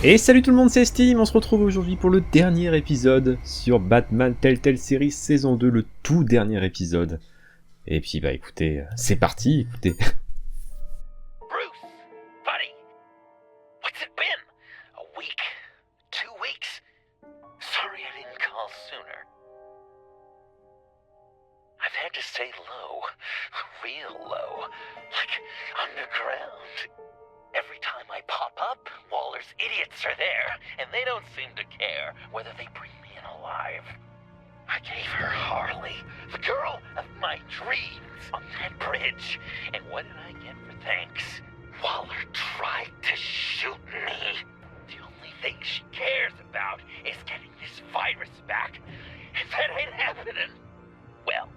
Et salut tout le monde, c'est StiM, on se retrouve aujourd'hui pour le dernier épisode sur Batman Telltale série saison 2, le tout dernier épisode. Et puis bah écoutez, c'est parti, écoutez. Bruce, buddy, what's it been? A week? 2 weeks? Sorry I didn't call sooner. I've had to stay low, real low, like underground. Every time I pop up, Waller's idiots are there, and they don't seem to care whether they bring me in alive. I gave her Harley, the girl of my dreams, on that bridge, and what did I get for thanks? Waller tried to shoot me. The only thing she cares about is getting this virus back. If that ain't happening, well,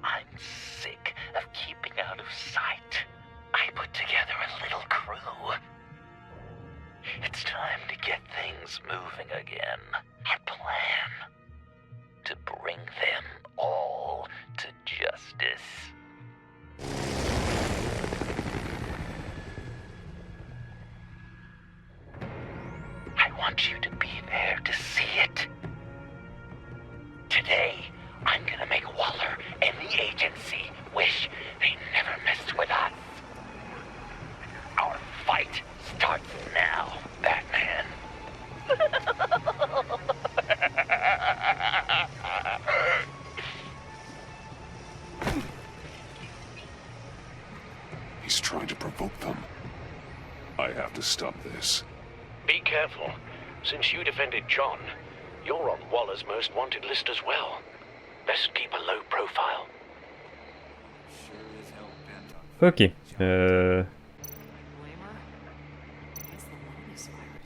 I'm sick of keeping out of sight. I put together a little crew. It's time to get things moving again. A plan to bring them all to justice. I want you to be there to see it. Today, I'm gonna make Waller and the agency wish they never messed with us. Our fight starts now, Batman. He's trying to provoke them. I have to stop this. Be careful. Since you defended John, you're on Waller's most wanted list as well. Best keep a low profile. Ok, on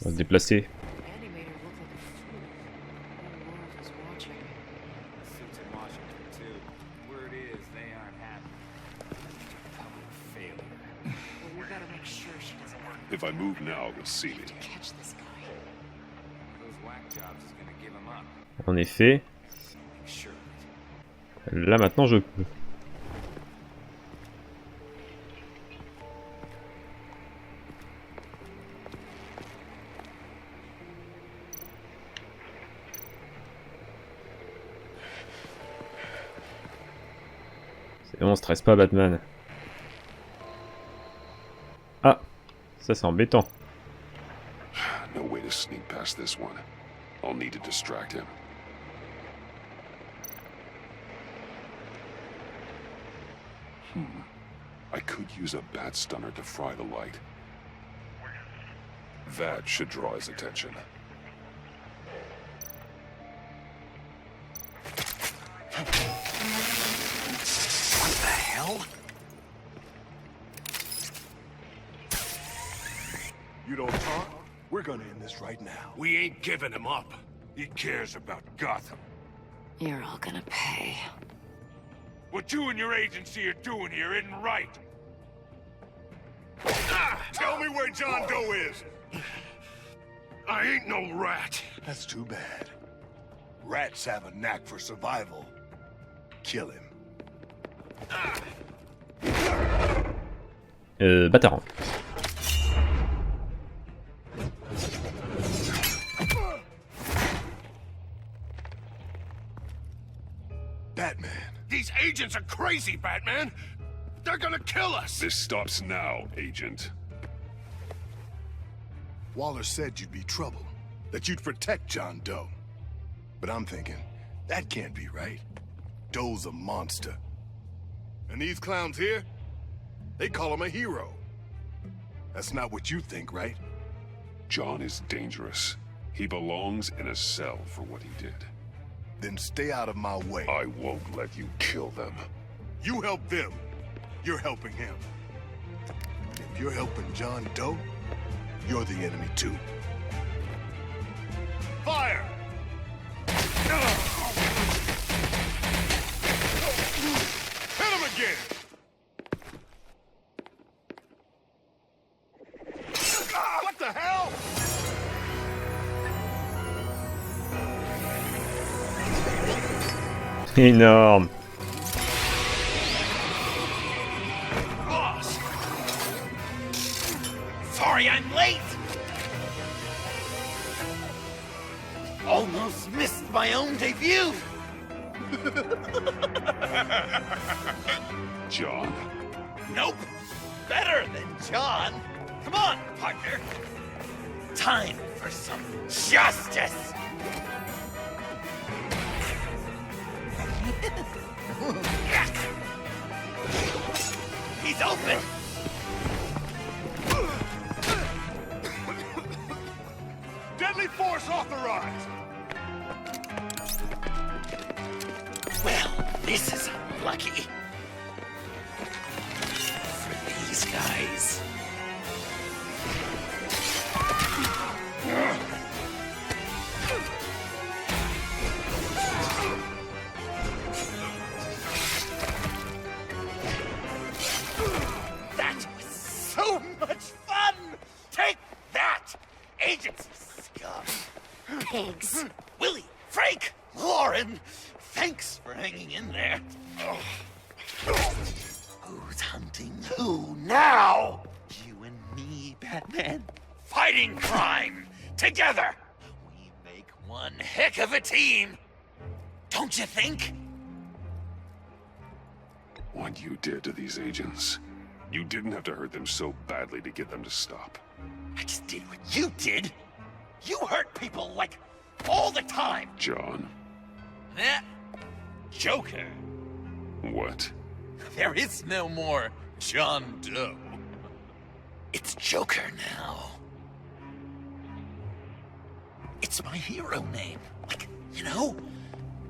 va se déplacer. If I move now, they'll see me. En effet, là maintenant je peux. C'est bon, stresse pas Batman. Ah, ça c'est embêtant. No way to sneak past this one. I'll need to distract him. I could use a bat stunner to fry the light. That should draw his attention. What the hell? You don't talk? We're gonna end this right now. We ain't giving him up. He cares about Gotham. You're all gonna pay. What you and your agency are doing here isn't right. Tell me where John Doe is. I ain't no rat. That's too bad. Rats have a knack for survival. Kill him. Bataran. Batman. These agents are crazy, Batman. They're gonna kill us. This stops now, Agent. Waller said you'd be trouble. That you'd protect John Doe. But I'm thinking, that can't be right. Doe's a monster. And these clowns here, they call him a hero. That's not what you think, right? John is dangerous. He belongs in a cell for what he did. Then stay out of my way. I won't let you kill them. You help them. You're helping him. If you're helping John Doe, you're the enemy too. Fire! Hit him again! What the hell? Énorme. Boss! 'Sorry I'm late! almost missed my own debut. John. Nope. Better than John. Come on, partner. Time for some justice. He's open. Deadly force authorized! Well, this is unlucky. For these guys. That was so much fun! Take that, agency scum! Pigs. Willie, Frank, Lauren, thanks for hanging in there. Who's hunting who now? You and me, Batman. Fighting crime together. We make one heck of a team. Don't you think? What you did to these agents. You didn't have to hurt them so badly to get them to stop. I just did what you did. You hurt people like all the time. John. Eh? Joker. What? There is no more John Doe. It's Joker now. It's my hero name. Like, you know,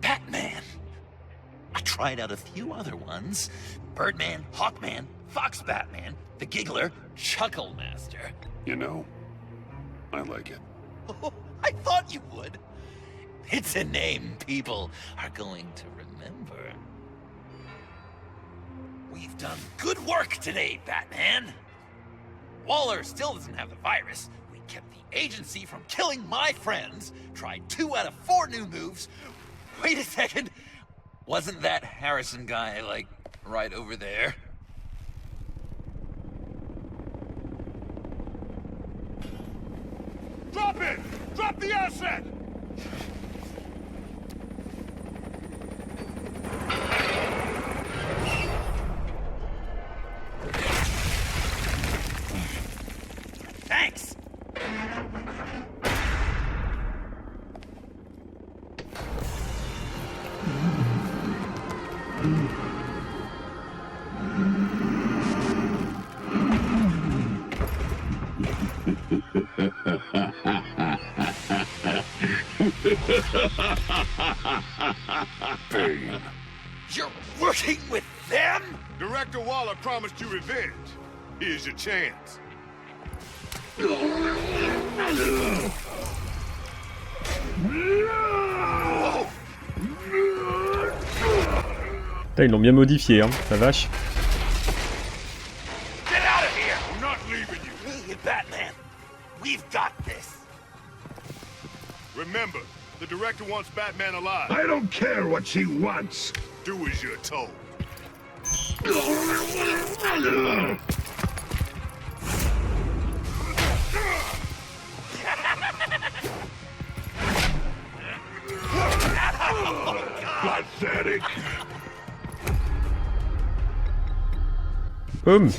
Batman. I tried out a few other ones. Birdman, Hawkman, Fox Batman, the Giggler, Chuckle Master. You know, I like it. Oh, I thought you would. It's a name people are going to remember. We've done good work today, Batman. Waller still doesn't have the virus. We kept the agency from killing my friends. Tried 2 out of 4 new moves. Wait a second. Wasn't that Harrison guy, like, right over there? Drop it! Drop the asset! Thanks! Bane. You're working with them? Director Waller promised you revenge. Here's your chance. Putain, ils l'ont bien modifié, hein, la vache. Get out of here! I'm not leaving you. Me and Batman, we've got this. Remember, the director wants Batman alive. I don't care what she wants. Do as you're told. Pathetic. Boum.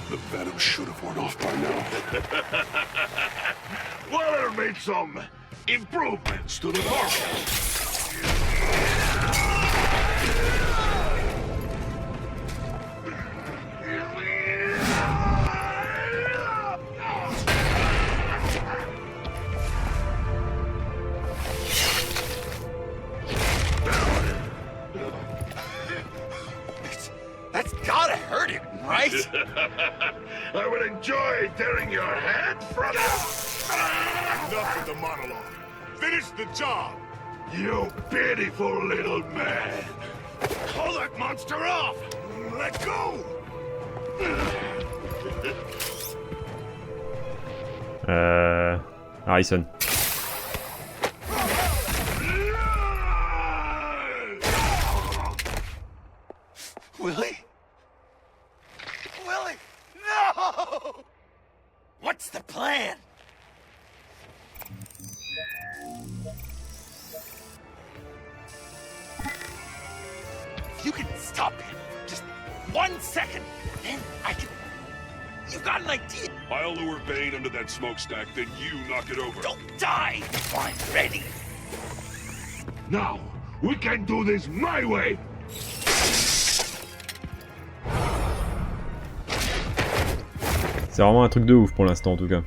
The venom should have worn off by now. Waller made some improvements to the market. Really tearing your head from Enough with the monologue. Finish the job. you, pitiful little man. Call that monster off. Let go. Harrison. Willie? Willie! No! What's the plan? If you can stop him, just 1 second, then I can... You've got an idea. I'll lure Bane under that smokestack, then you knock it over. Don't die before I'm ready. Now, we can do this my way. C'est vraiment un truc de ouf pour l'instant en tout cas.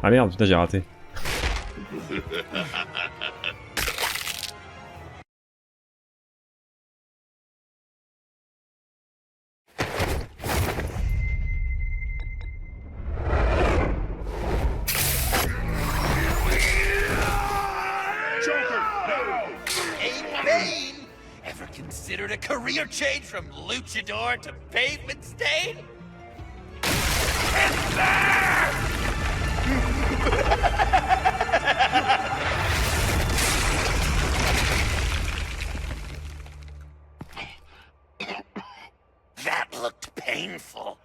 Ah merde, putain j'ai raté. Hey, Bane! Ever considered a career change from luchador to pavement stain? That looked painful.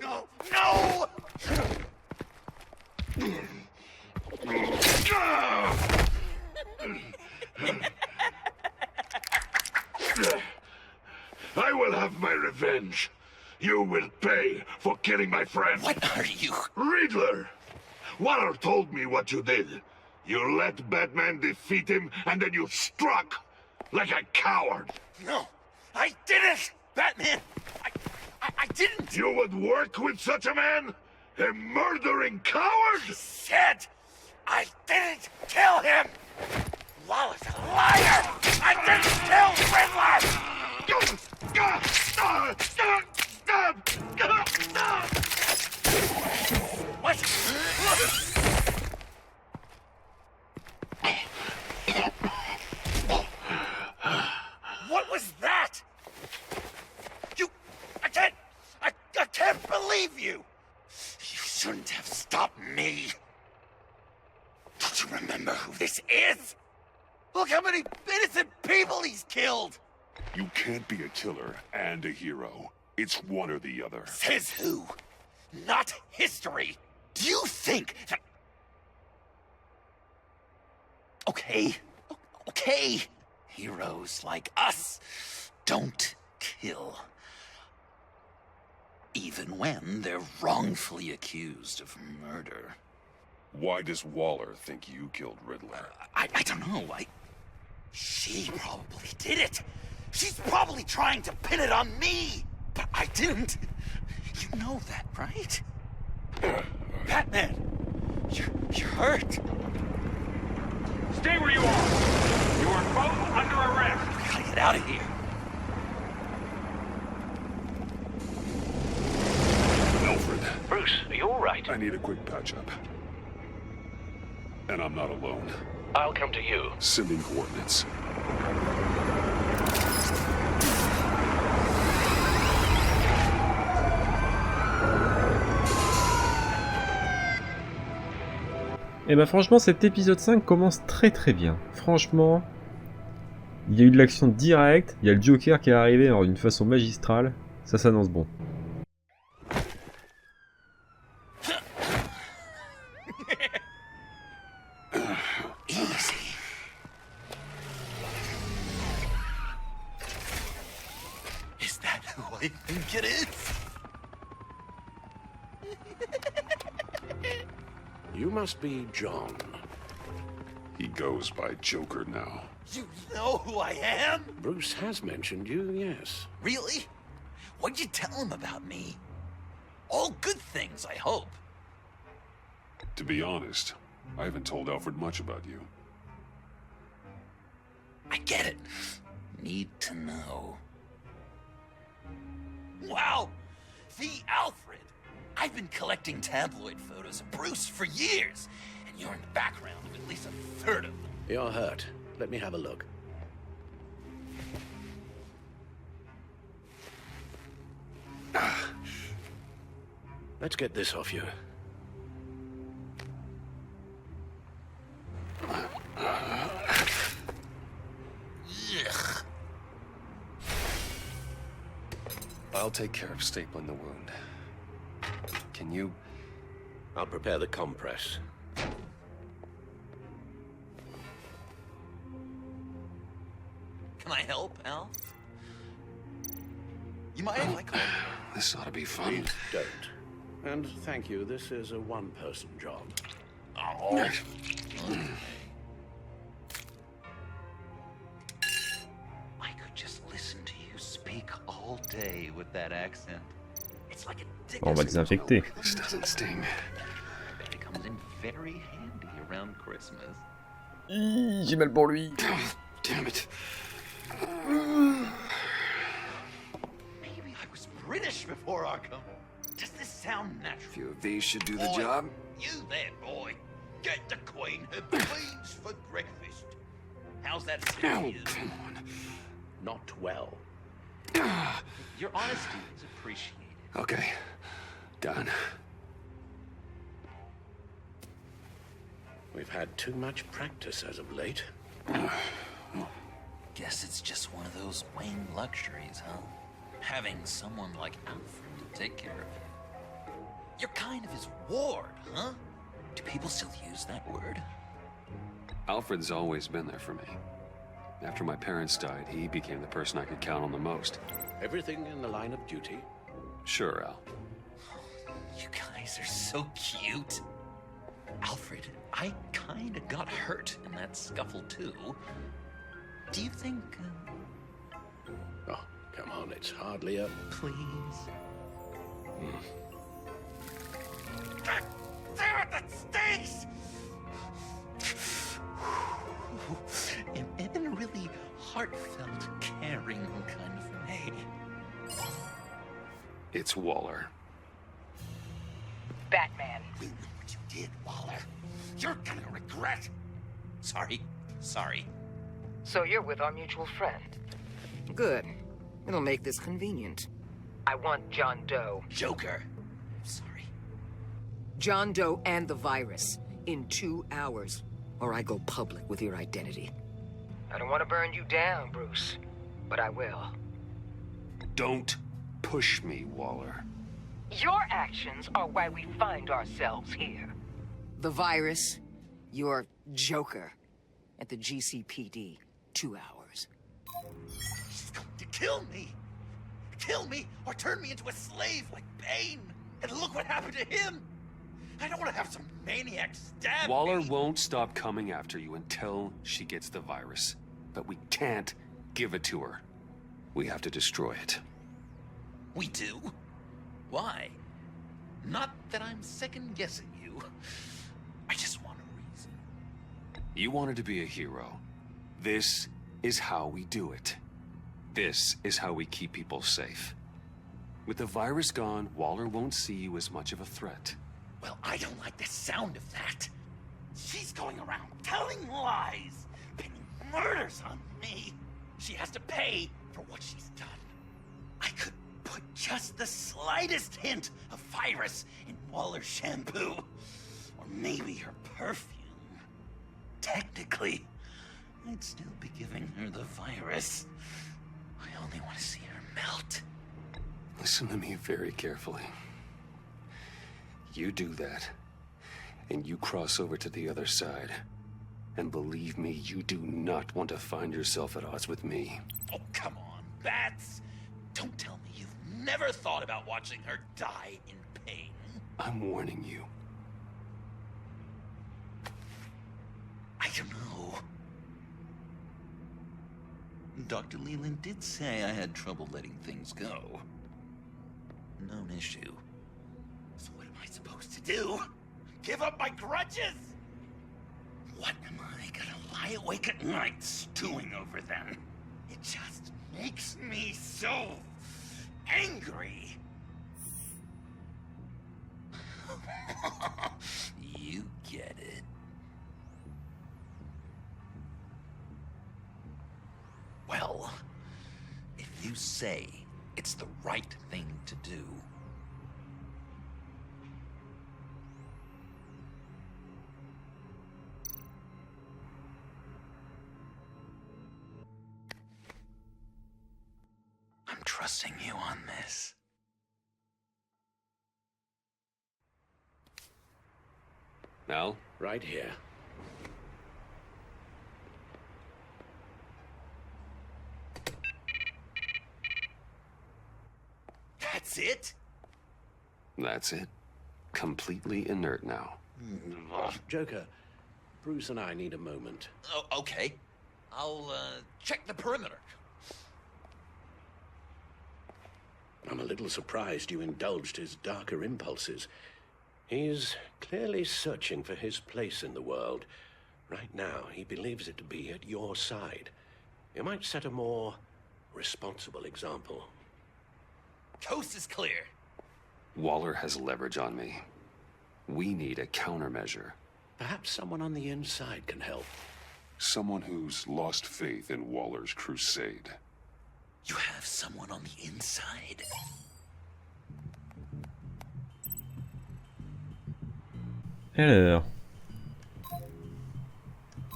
No! No! I will have my revenge. You will pay for killing my friend. What are you? Riddler! Waller told me what you did. You let Batman defeat him, and then you struck like a coward. No, I didn't! Batman! I didn't! You would work with such a man? A murdering coward? Said I didn't kill him! Waller's a liar! I didn't kill Riddler! What? What was that? I can't believe you! You shouldn't have stopped me. Don't you remember who this is? Look how many innocent people he's killed! You can't be a killer and a hero. It's one or the other. Says who? Not history. Do you think that... Okay. Okay. Heroes like us don't kill. Even when they're wrongfully accused of murder. Why does Waller think you killed Riddler? I don't know. She probably did it. She's probably trying to pin it on me. But I didn't. You know that, right? Batman, you're hurt. Stay where you are. You are both under arrest. We gotta get out of here. Alfred, Bruce, are you all right? I need a quick patch-up. And I'm not alone. I'll come to you. Sending coordinates. Et bah franchement cet épisode 5 commence très très bien. Franchement, il y a eu de l'action directe, il y a le Joker qui est arrivé d'une façon magistrale, ça s'annonce bon. Easy. Is that who I think it is? You must be John. He goes by Joker now. You know who I am? Bruce has mentioned you, yes. Really? What'd you tell him about me? All good things, I hope. To be honest, I haven't told Alfred much about you. I get it. Need to know. Wow! The Alfred! I've been collecting tabloid photos of Bruce for years, and you're in the background of at least a third of them. You're hurt. Let me have a look. Let's get this off you. Ugh. I'll take care of stapling the wound. Can you? I'll prepare the compress. Can I help, Al? You mind if I call you? This ought to be fun. Please don't. And thank you, this is a one-person job. Oh. I could just listen to you speak all day with that accent. It's like a dick. On va désinfecter. This doesn't sting. It comes in very handy around Christmas. J'ai mal pour lui. Damn it. Maybe I was British before Arkham. Does this sound A natural? few of these should do the Boy, job. You there, boy. Get the Queen her beans for breakfast. How's that Oh, sound? come on. Not well. Your honesty is appreciated. Okay, done. We've had too much practice as of late. Guess it's just one of those Wayne luxuries, huh? Having someone like Alfred to take care of you. You're kind of his ward, huh? Do people still use that word? Alfred's always been there for me. After my parents died, he became the person I could count on the most. Everything in the line of duty. Sure, Al. You guys are so cute. Alfred, I kinda got hurt in that scuffle too. Do you think, Oh, come on, it's hardly a... please? Damn it, that stinks! In a really heartfelt, caring kind of way. It's Waller. Batman. We know what you did, Waller. You're gonna regret. Sorry. So you're with our mutual friend. Good. It'll make this convenient. I want John Doe. Joker. Sorry. John Doe and the virus in 2 hours, or I go public with your identity. I don't want to burn you down, Bruce, but I will. Don't push me, Waller. Your actions are why we find ourselves here. The virus, your Joker, at the GCPD, 2 hours. She's going to kill me. Kill me or turn me into a slave like Bane. And look what happened to him. I don't want to have some maniac stab Waller me. won't stop coming after you until she gets the virus. But we can't give it to her. We have to destroy it. We do? Why? Not that I'm second-guessing you. I just want a reason. You wanted to be a hero. This is how we do it. This is how we keep people safe. With the virus gone, Waller won't see you as much of a threat. Well, I don't like the sound of that. She's going around telling lies, pinning murders on me. She has to pay for what she's done. I could put just the slightest hint of virus in Waller's shampoo. Or maybe her perfume. Technically, I'd still be giving her the virus. I only want to see her melt. Listen to me very carefully. You do that, and you cross over to the other side. And believe me, you do not want to find yourself at odds with me. Oh, come on, Bats. Don't tell me you've never thought about watching her die in pain. I'm warning you. I don't know. Dr. Leland did say I had trouble letting things go. Known issue. So what am I supposed to do? Give up my grudges? What am I gonna lie awake at night stewing over then? It just makes me so angry. You get it. Well, if you say it's the right thing to do, I'm trusting you on this. Al? Right here. That's it? That's it. Completely inert now. Joker, Bruce and I need a moment. Oh, okay. I'll, check the perimeter. I'm a little surprised you indulged his darker impulses. He's clearly searching for his place in the world. Right now, he believes it to be at your side. You might set a more responsible example. Coast is clear. Waller has leverage on me. We need a countermeasure. Perhaps someone on the inside can help. Someone who's lost faith in Waller's crusade. You have someone on the inside? Alors,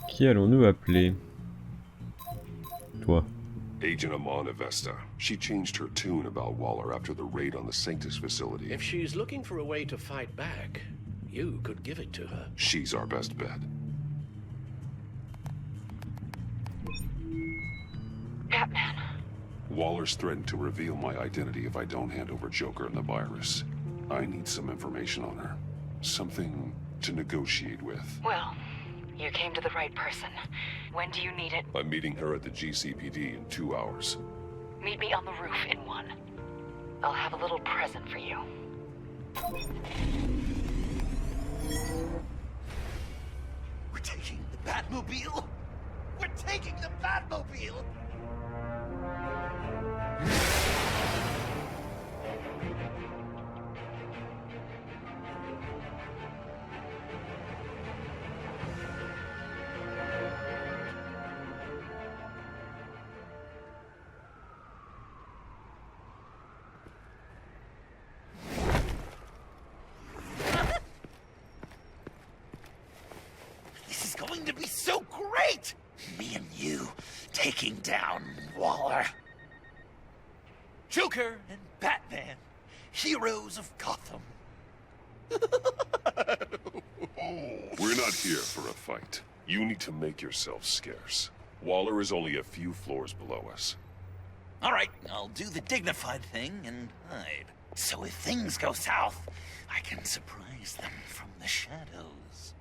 qui allons-nous appeler? Toi. Agent Amanda Vesta. She changed her tune about Waller after the raid on the Sanctus facility. If she's looking for a way to fight back, you could give it to her. She's our best bet. Batman. Waller's threatened to reveal my identity if I don't hand over Joker and the virus. I need some information on her. Something to negotiate with. Well, you came to the right person. When do you need it? I'm meeting her at the GCPD in 2 hours. Meet me on the roof in 1. I'll have a little present for you. We're taking the Batmobile? We're taking the Batmobile! This is going to be so great! Me and you taking down Waller. Joker and Batman, heroes of Gotham. We're not here for a fight. You need to make yourself scarce. Waller is only a few floors below us. All right, I'll do the dignified thing and hide. So if things go south, I can surprise them from the shadows.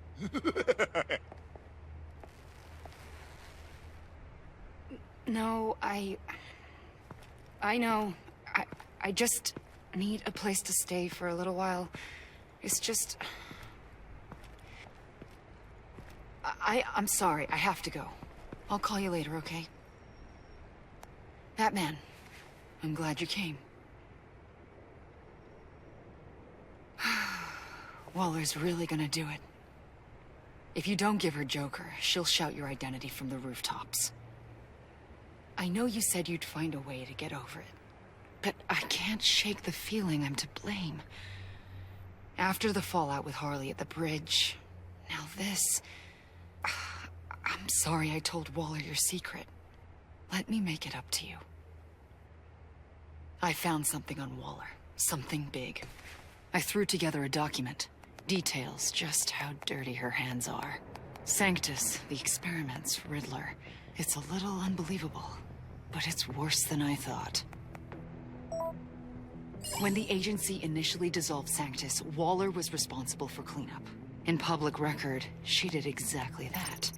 No, I know. I just need a place to stay for a little while. It's just... I'm sorry, I have to go. I'll call you later, okay? Batman, I'm glad you came. Waller's really gonna do it. If you don't give her Joker, she'll shout your identity from the rooftops. I know you said you'd find a way to get over it, but I can't shake the feeling I'm to blame. After the fallout with Harley at the bridge, now this... I'm sorry I told Waller your secret. Let me make it up to you. I found something on Waller. Something big. I threw together a document. Details just how dirty her hands are. Sanctus, the experiments, Riddler. It's a little unbelievable, but it's worse than I thought. When the agency initially dissolved Sanctus, Waller was responsible for cleanup. In public record, she did exactly that.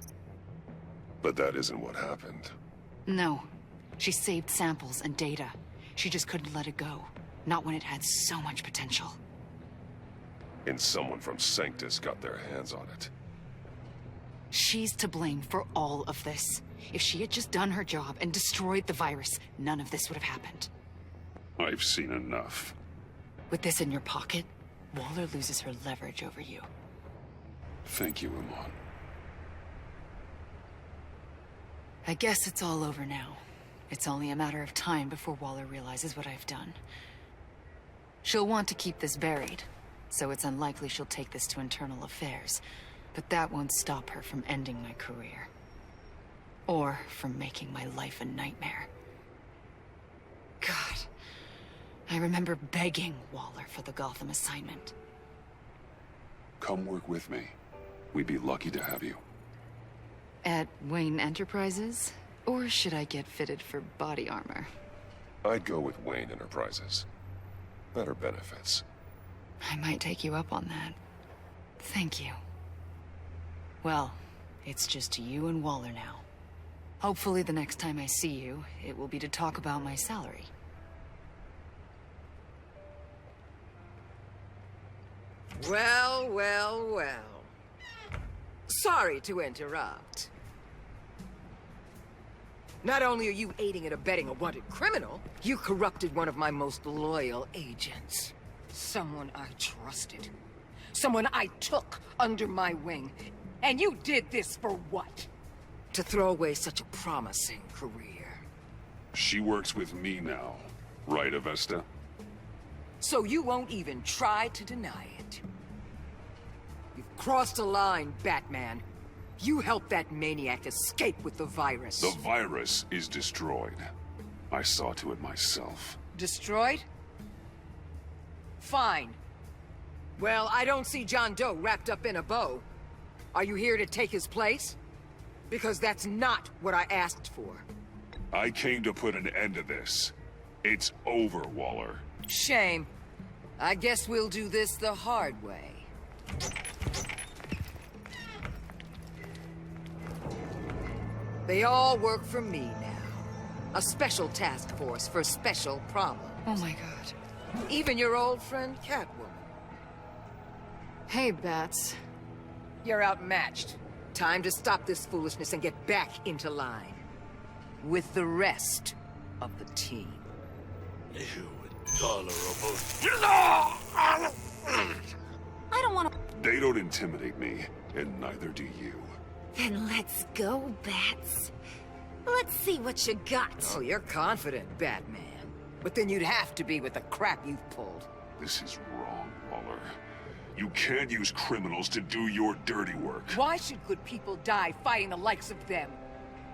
But that isn't what happened. No. She saved samples and data. She just couldn't let it go. Not when it had so much potential. And someone from Sanctus got their hands on it. She's to blame for all of this. If she had just done her job and destroyed the virus, none of this would have happened. I've seen enough. With this in your pocket, Waller loses her leverage over you. Thank you, Iman. I guess it's all over now. It's only a matter of time before Waller realizes what I've done. She'll want to keep this buried, so it's unlikely she'll take this to internal affairs. But that won't stop her from ending my career. Or from making my life a nightmare. God, I remember begging Waller for the Gotham assignment. Come work with me. We'd be lucky to have you. At Wayne Enterprises? Or should I get fitted for body armor? I'd go with Wayne Enterprises. Better benefits. I might take you up on that. Thank you. Well, it's just you and Waller now. Hopefully the next time I see you, it will be to talk about my salary. Well, well, well. Sorry to interrupt. Not only are you aiding and abetting a wanted criminal, you corrupted one of my most loyal agents. Someone I trusted. Someone I took under my wing. And you did this for what? To throw away such a promising career. She works with me now, right, Avesta? So you won't even try to deny it. You've crossed a line, Batman. You helped that maniac escape with the virus. The virus is destroyed. I saw to it myself. Destroyed? Fine. Well, I don't see John Doe wrapped up in a bow. Are you here to take his place? Because that's not what I asked for. I came to put an end to this. It's over, Waller. Shame. I guess we'll do this the hard way. They all work for me now. A special task force for special problems. Oh my god. Even your old friend Catwoman. Hey, Bats. You're outmatched. Time to stop this foolishness and get back into line. With the rest of the team. You intolerable... I don't want to... They don't intimidate me, and neither do you. Then let's go, Bats. Let's see what you got. Oh, you're confident, Batman. But then you'd have to be with the crap you've pulled. This is wrong, Waller. You can't use criminals to do your dirty work. Why should good people die fighting the likes of them?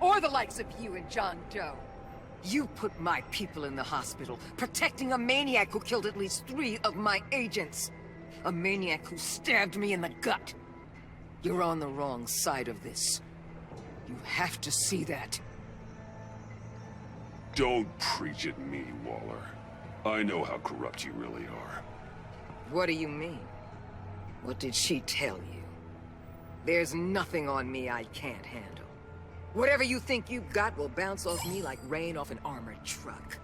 Or the likes of you and John Doe? You put my people in the hospital, protecting a maniac who killed at least 3 of my agents. A maniac who stabbed me in the gut. You're on the wrong side of this. You have to see that. Don't preach at me, Waller. I know how corrupt you really are. What do you mean? What did she tell you? There's nothing on me I can't handle. Whatever you think you've got will bounce off me like rain off an armored truck.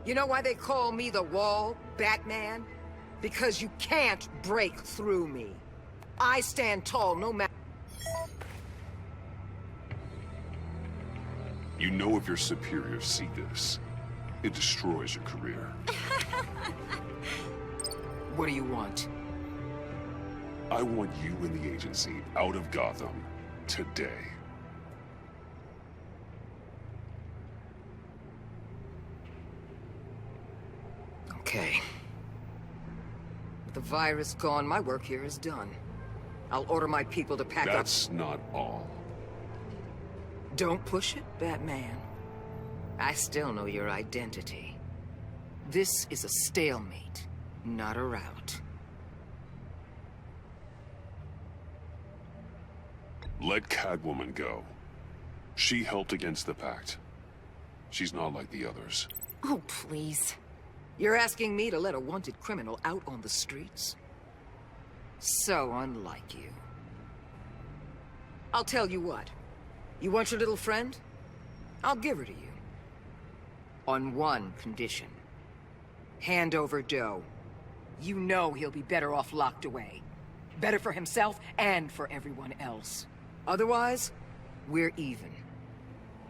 You know why they call me the Wall, Batman? Because you can't break through me. I stand tall no matter... You know if your superiors see this, it destroys your career. What do you want? I want you and the agency out of Gotham today. Okay. With the virus gone, my work here is done. I'll order my people to pack up... That's not all. Don't push it, Batman. I still know your identity. This is a stalemate, not a rout. Let Catwoman go. She helped against the Pact. She's not like the others. Oh, please. You're asking me to let a wanted criminal out on the streets? So unlike you. I'll tell you what. You want your little friend? I'll give her to you. On one condition. Hand over Doe. You know he'll be better off locked away. Better for himself and for everyone else. Otherwise, we're even.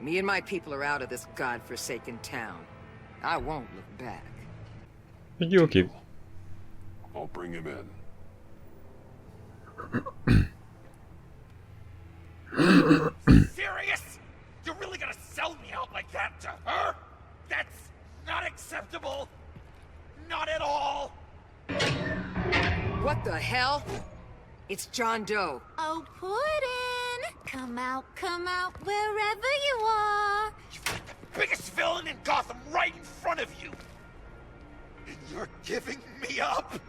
Me and my people are out of this godforsaken town. I won't look back. Je dis ok. I'll bring him in. Serious? You're really gonna sell me out like that to her? That's not acceptable. Not at all. What the hell? It's John Doe. Oh, Puddin'! Come out, wherever you are. You've got the biggest villain in Gotham right in front of you. And you're giving me up?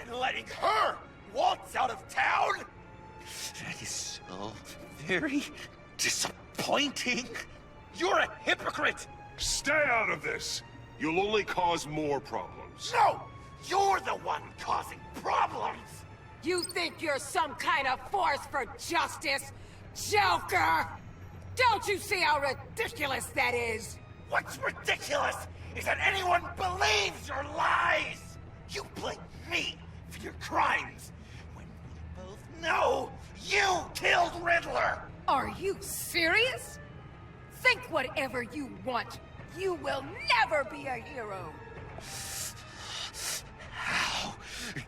And letting her waltz out of town? That is so very disappointing. You're a hypocrite. Stay out of this! You'll only cause more problems. No! You're the one causing problems. You think you're some kind of force for justice, Joker? Don't you see how ridiculous that is? What's ridiculous is that anyone believes your lies! You blame me for your crimes, when we both know you killed Riddler! Are you serious? Think whatever you want. You will never be a hero. How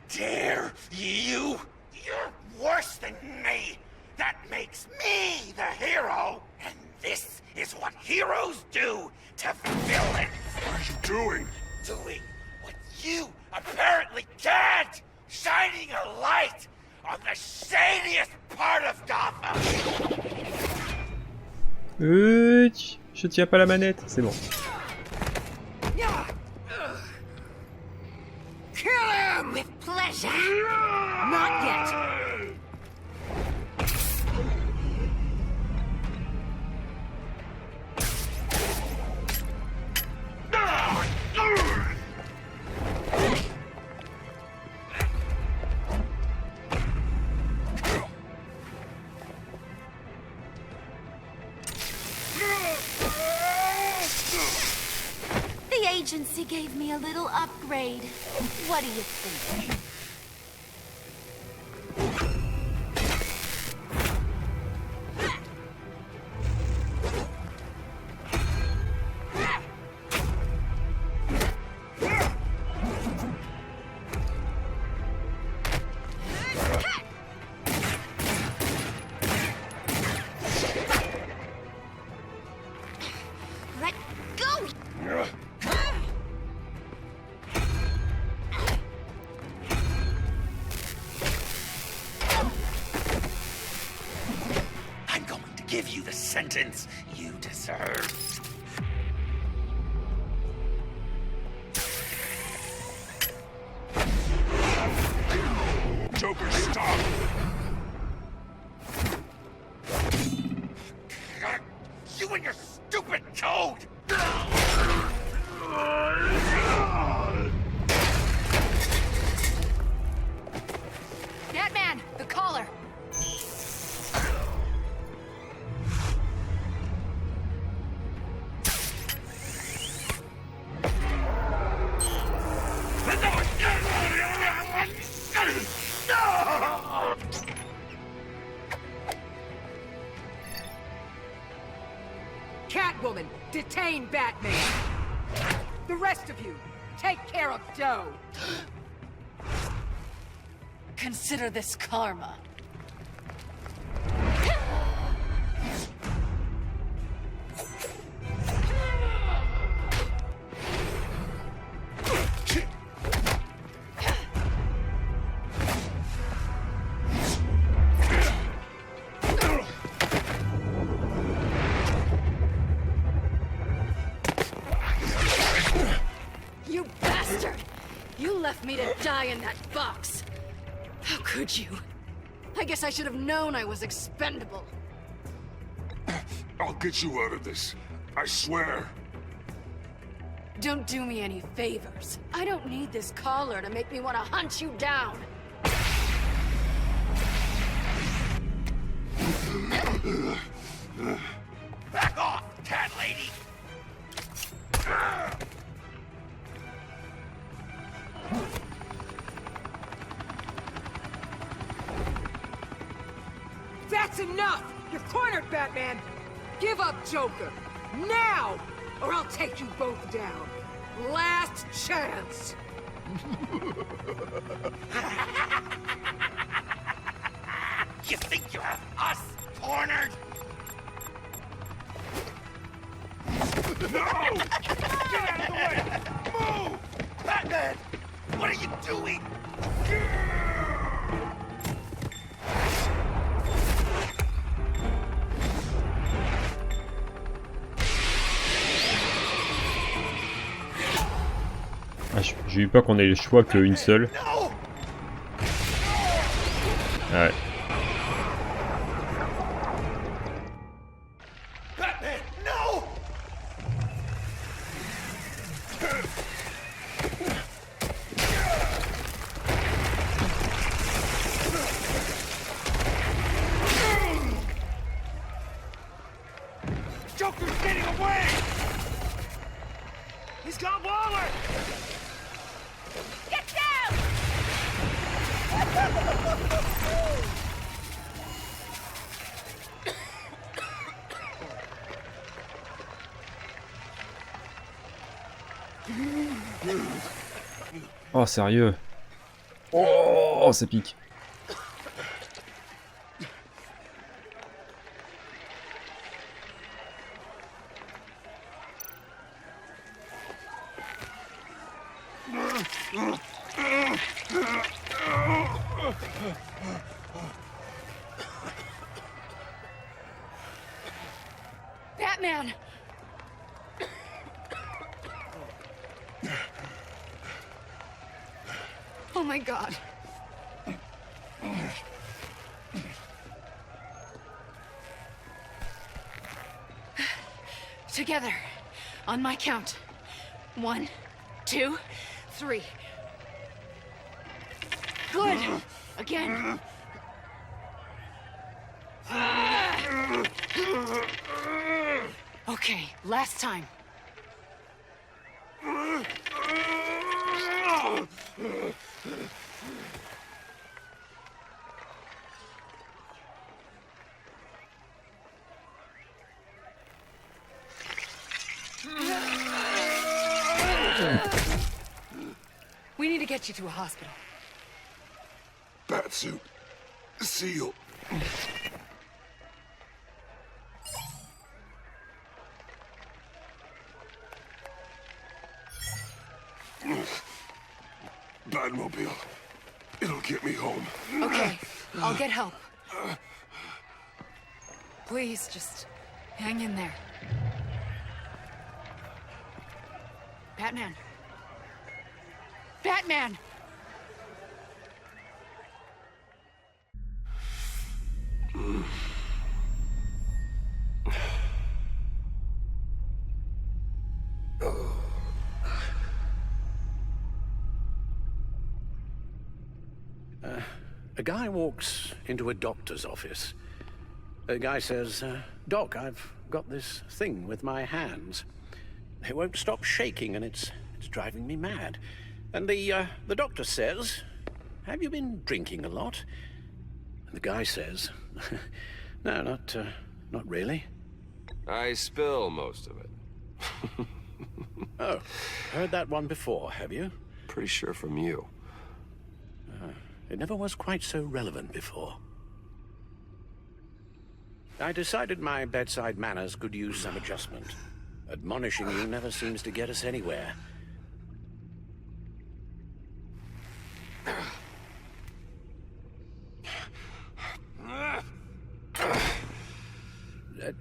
dare you? You're worse than me! That makes me the hero! And this is what heroes do to villains! What are you doing? Doing what you apparently can't! Shining a light on the shadiest part of Gotham! Je tiens pas la manette, c'est bon. Kill him! With pleasure. Not yet. The agency gave me a little upgrade. What do you think? Let go! I'm going to give you the sentence you deserve. Joker, stop! You and your stupid toad! Batman, the collar. Catwoman, detain Batman. The rest of you, take care of Doe. Consider this karma. You bastard! You left me to die in that box. How could you? I guess I should have known I was expendable. I'll get you out of this. I swear. Don't do me any favors. I don't need this collar to make me want to hunt you down. Back off, cat lady! That's That's enough! You're cornered, Batman! Give up Joker! Now! Or I'll take you both down. Last chance! You think you have us cornered? No! Get out of the way! Move! Batman! What are you doing? Ah, j'ai eu peur qu'on ait le choix qu'une seule. Ouais. Batman, no! Joker's getting away! He's got Waller! Get down! Oh, sérieux. Oh, ça pique. Batman! Oh my God. Together, on my count. 1, 2, 3. Good. Again. Okay, last time. We need to get you to a hospital. Batsuit. Seal. Batmobile. It'll get me home. Okay, I'll get help. Please, just hang in there. Batman. Batman! A guy walks into a doctor's office. The guy says, Doc, I've got this thing with my hands. It won't stop shaking and it's driving me mad. And the doctor says, have you been drinking a lot? And the guy says, no, not really. I spill most of it. Oh, heard that one before, have you? Pretty sure from you. It never was quite so relevant before. I decided my bedside manners could use some adjustment. Admonishing you never seems to get us anywhere.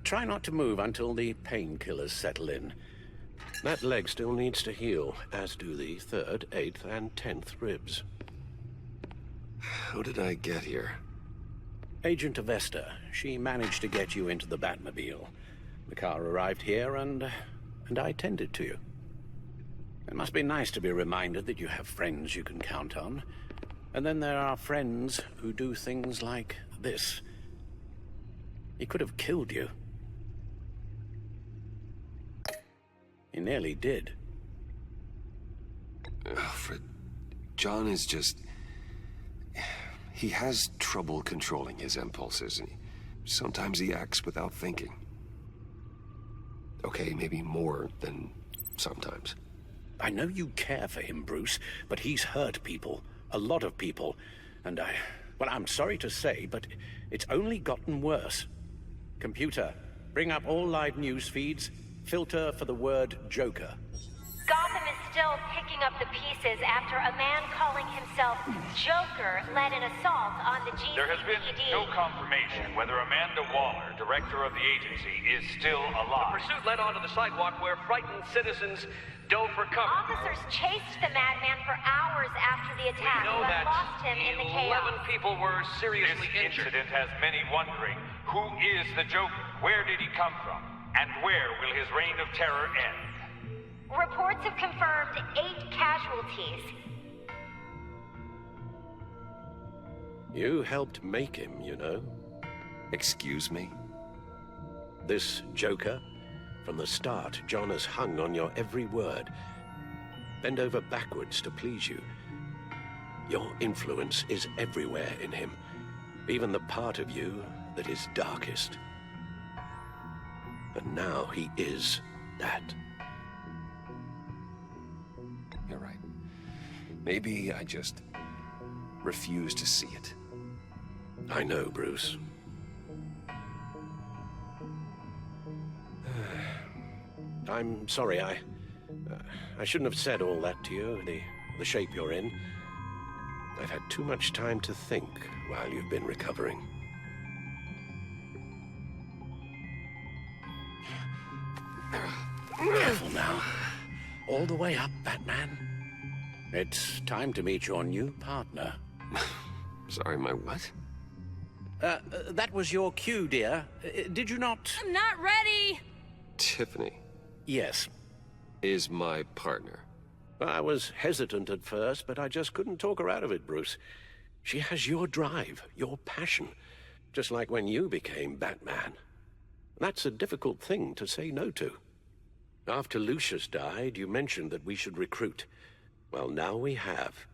Try not to move until the painkillers settle in. That leg still needs to heal, as do the 3rd, 8th, and 10th ribs. How did I get here? Agent Avesta. She managed to get you into the Batmobile. The car arrived here, and I tended to you. It must be nice to be reminded that you have friends you can count on. And then there are friends who do things like this. He could have killed you. He nearly did. Alfred, John is just... He has trouble controlling his impulses. Sometimes he acts without thinking. Okay, maybe more than sometimes. I know you care for him, Bruce, but he's hurt people. A lot of people. And well, I'm sorry to say, but it's only gotten worse. Computer, bring up all live news feeds. Filter for the word Joker. Gotham is still picking up the pieces after a man calling himself Joker led an assault on the GCPD. There has been no confirmation whether Amanda Waller, director of the agency, is still alive. The pursuit led onto the sidewalk where frightened citizens dove for cover. Officers chased the madman for hours after the attack, We know but that lost him in the chaos. 11 people were seriously This injured. incident has many wondering, who is the Joker? Where did he come from? And where will his reign of terror end? Reports have confirmed 8 casualties. You helped make him, you know. Excuse me? This Joker? From the start, John has hung on your every word. Bend over backwards to please you. Your influence is everywhere in him. Even the part of you that is darkest. And now he is that. You're right. Maybe I just refuse to see it. I know, Bruce. I'm sorry, I shouldn't have said all that to you, the shape you're in. I've had too much time to think while you've been recovering. Careful now. All the way up, Batman. It's time to meet your new partner. Sorry, my what? That was your cue, dear. Did you not? I'm not ready! Tiffany Yes. is my partner. I was hesitant at first, but I just couldn't talk her out of it, Bruce. She has your drive, your passion, just like when you became Batman. That's a difficult thing to say no to. After Lucius died, you mentioned that we should recruit. Well, now we have.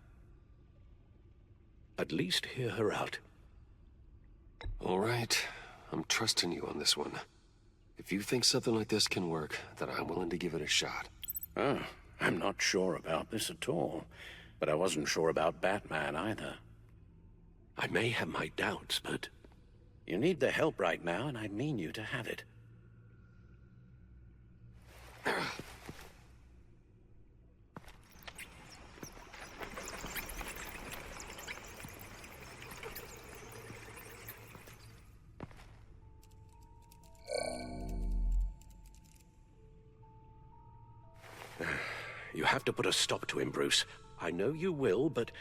At least hear her out. All right, I'm trusting you on this one. If you think something like this can work, then I'm willing to give it a shot. Oh, I'm not sure about this at all. But I wasn't sure about Batman either. I may have my doubts, but you need the help right now, and I mean you to have it. You have to put a stop to him, Bruce. I know you will, but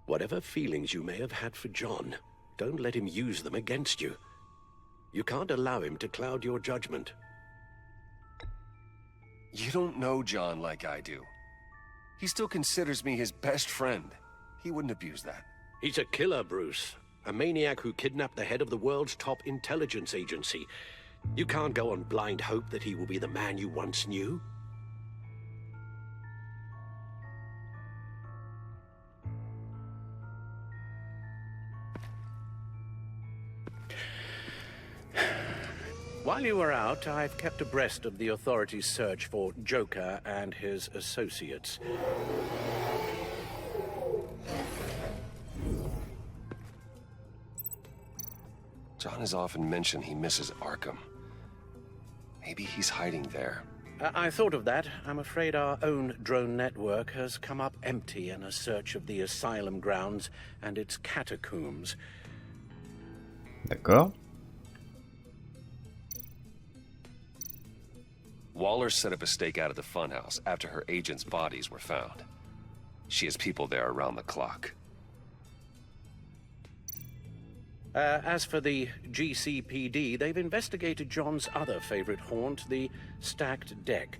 whatever feelings you may have had for John, don't let him use them against you. You can't allow him to cloud your judgment. You don't know John like I do. He still considers me his best friend. He wouldn't abuse that. He's a killer, Bruce. A maniac who kidnapped the head of the world's top intelligence agency. You can't go on blind hope that he will be the man you once knew. While you were out, I've kept abreast of the authorities' search for Joker and his associates. John has often mentioned he misses Arkham. Maybe he's hiding there. I thought of that. I'm afraid our own drone network has come up empty in a search of the asylum grounds and its catacombs. D'accord. Waller set up a stakeout at the funhouse after her agents' bodies were found. She has people there around the clock. As for the GCPD, they've investigated John's other favorite haunt, the stacked deck.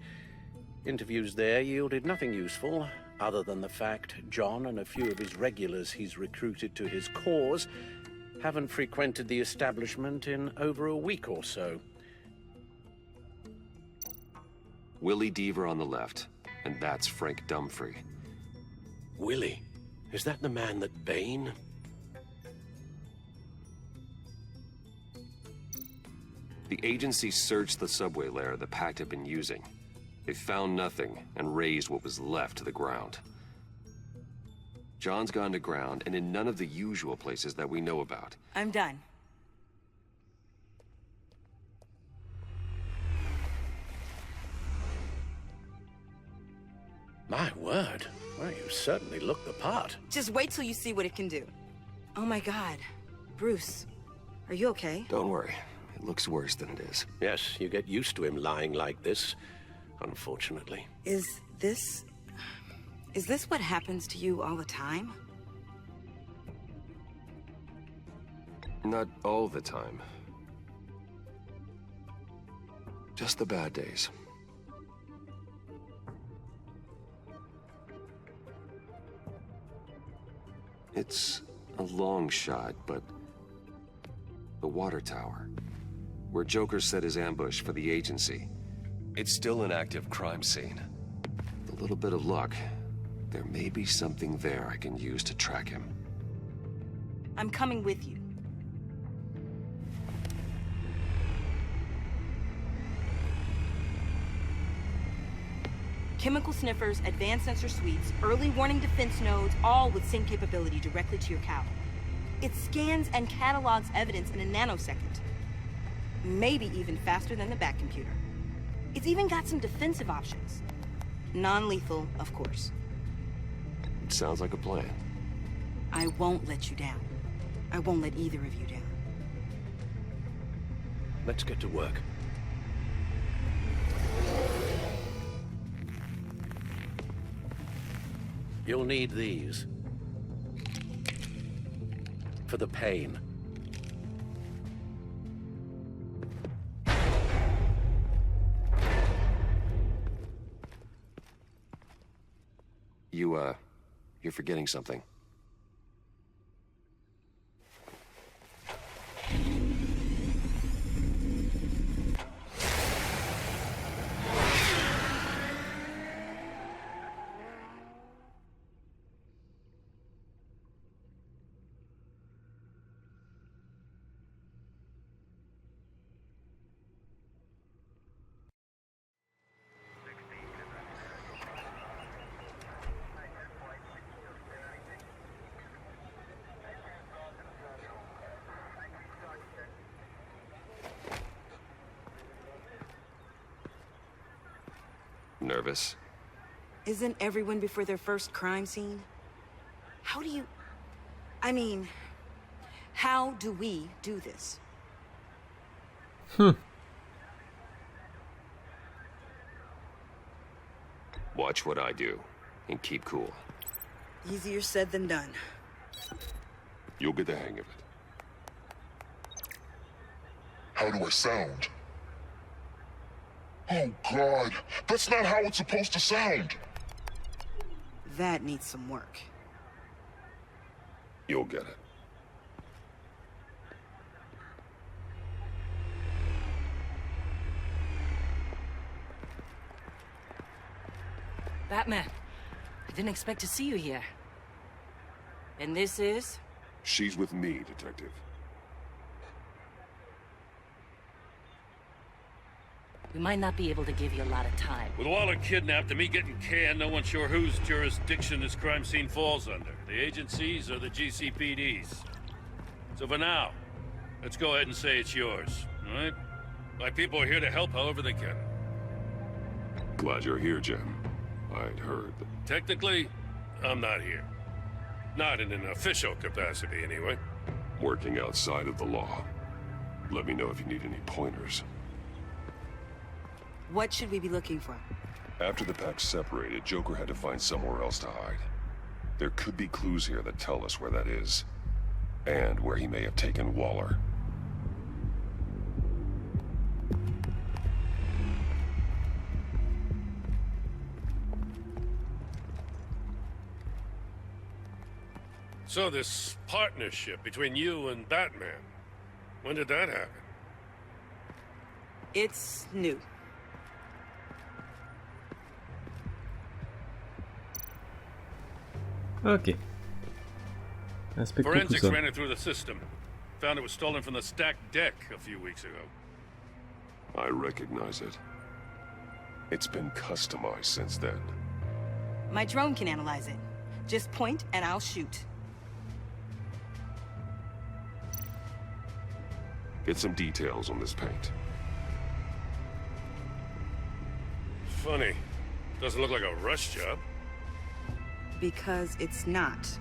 Interviews there yielded nothing useful, other than the fact John and a few of his regulars he's recruited to his cause haven't frequented the establishment in over a week or so. Willie Deaver on the left, and that's Frank Dumfrey. Willie? Is that the man that Bane? The agency searched the subway lair the Pact had been using. They found nothing and razed what was left to the ground. John's gone to ground and in none of the usual places that we know about. I'm done. My word. Well, you certainly look the part. Just wait till you see what it can do. Oh my God. Bruce, are you okay? Don't worry. It looks worse than it is. Yes, you get used to him lying like this, unfortunately. Is this what happens to you all the time? Not all the time. Just the bad days. It's a long shot, but the water tower, where Joker set his ambush for the agency, it's still an active crime scene. With a little bit of luck, there may be something there I can use to track him. I'm coming with you. Chemical sniffers, advanced sensor suites, early warning defense nodes, all with sync capability directly to your cow. It scans and catalogs evidence in a nanosecond. Maybe even faster than the back computer. It's even got some defensive options. Non-lethal, of course. It sounds like a plan. I won't let you down. I won't let either of you down. Let's get to work. You'll need these. For the pain. You're forgetting something. Nervous? Isn't everyone before their first crime scene? How do you... I mean, how do we do this? Watch what I do, and keep cool. Easier said than done. You'll get the hang of it. How do I sound? Oh, God. That's not how it's supposed to sound. That needs some work. You'll get it. Batman, I didn't expect to see you here. And this is? She's with me, Detective. We might not be able to give you a lot of time. With Waller kidnapped and me getting canned, no one's sure whose jurisdiction this crime scene falls under. The agencies or the GCPD's. So for now, let's go ahead and say it's yours, all right? My people are here to help however they can. Glad you're here, Jim. I'd heard that... Technically, I'm not here. Not in an official capacity, anyway. Working outside of the law. Let me know if you need any pointers. What should we be looking for? After the pack separated, Joker had to find somewhere else to hide. There could be clues here that tell us where that is. And where he may have taken Waller. So this partnership between you and Batman, when did that happen? It's new. Ok. Inspectons tout Forensics ça. ran it through the system. Found it was stolen from the stacked deck a few weeks ago. I recognize it. It's been customized since then. My drone can analyze it. Just point and I'll shoot. Get some details on this paint. Funny. Doesn't look like a rush job. Because it's not.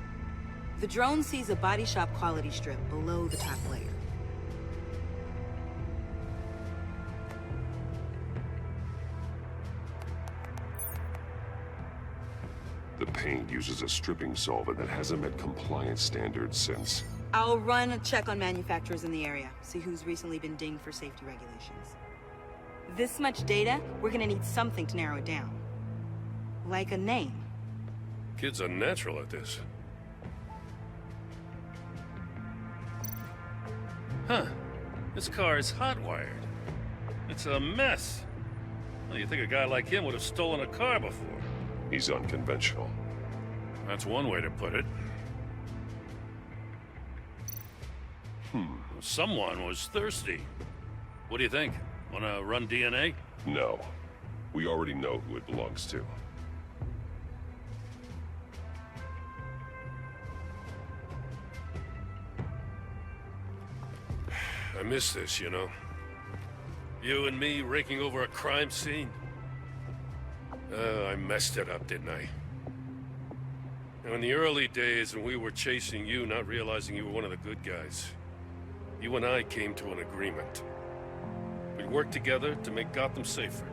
The drone sees a body shop quality strip below the top layer. The paint uses a stripping solvent that hasn't met compliance standards since... I'll run a check on manufacturers in the area, see who's recently been dinged for safety regulations. This much data, we're gonna need something to narrow it down. Like a name. Kid's a natural at this. Huh. This car is hot-wired. It's a mess. Well, you'd think a guy like him would have stolen a car before. He's unconventional. That's one way to put it. Someone was thirsty. What do you think? Wanna run DNA? No. We already know who it belongs to. I miss this, you know. You and me raking over a crime scene. I messed it up, didn't I? Now, in the early days when we were chasing you, not realizing you were one of the good guys, you and I came to an agreement. We worked together to make Gotham safer.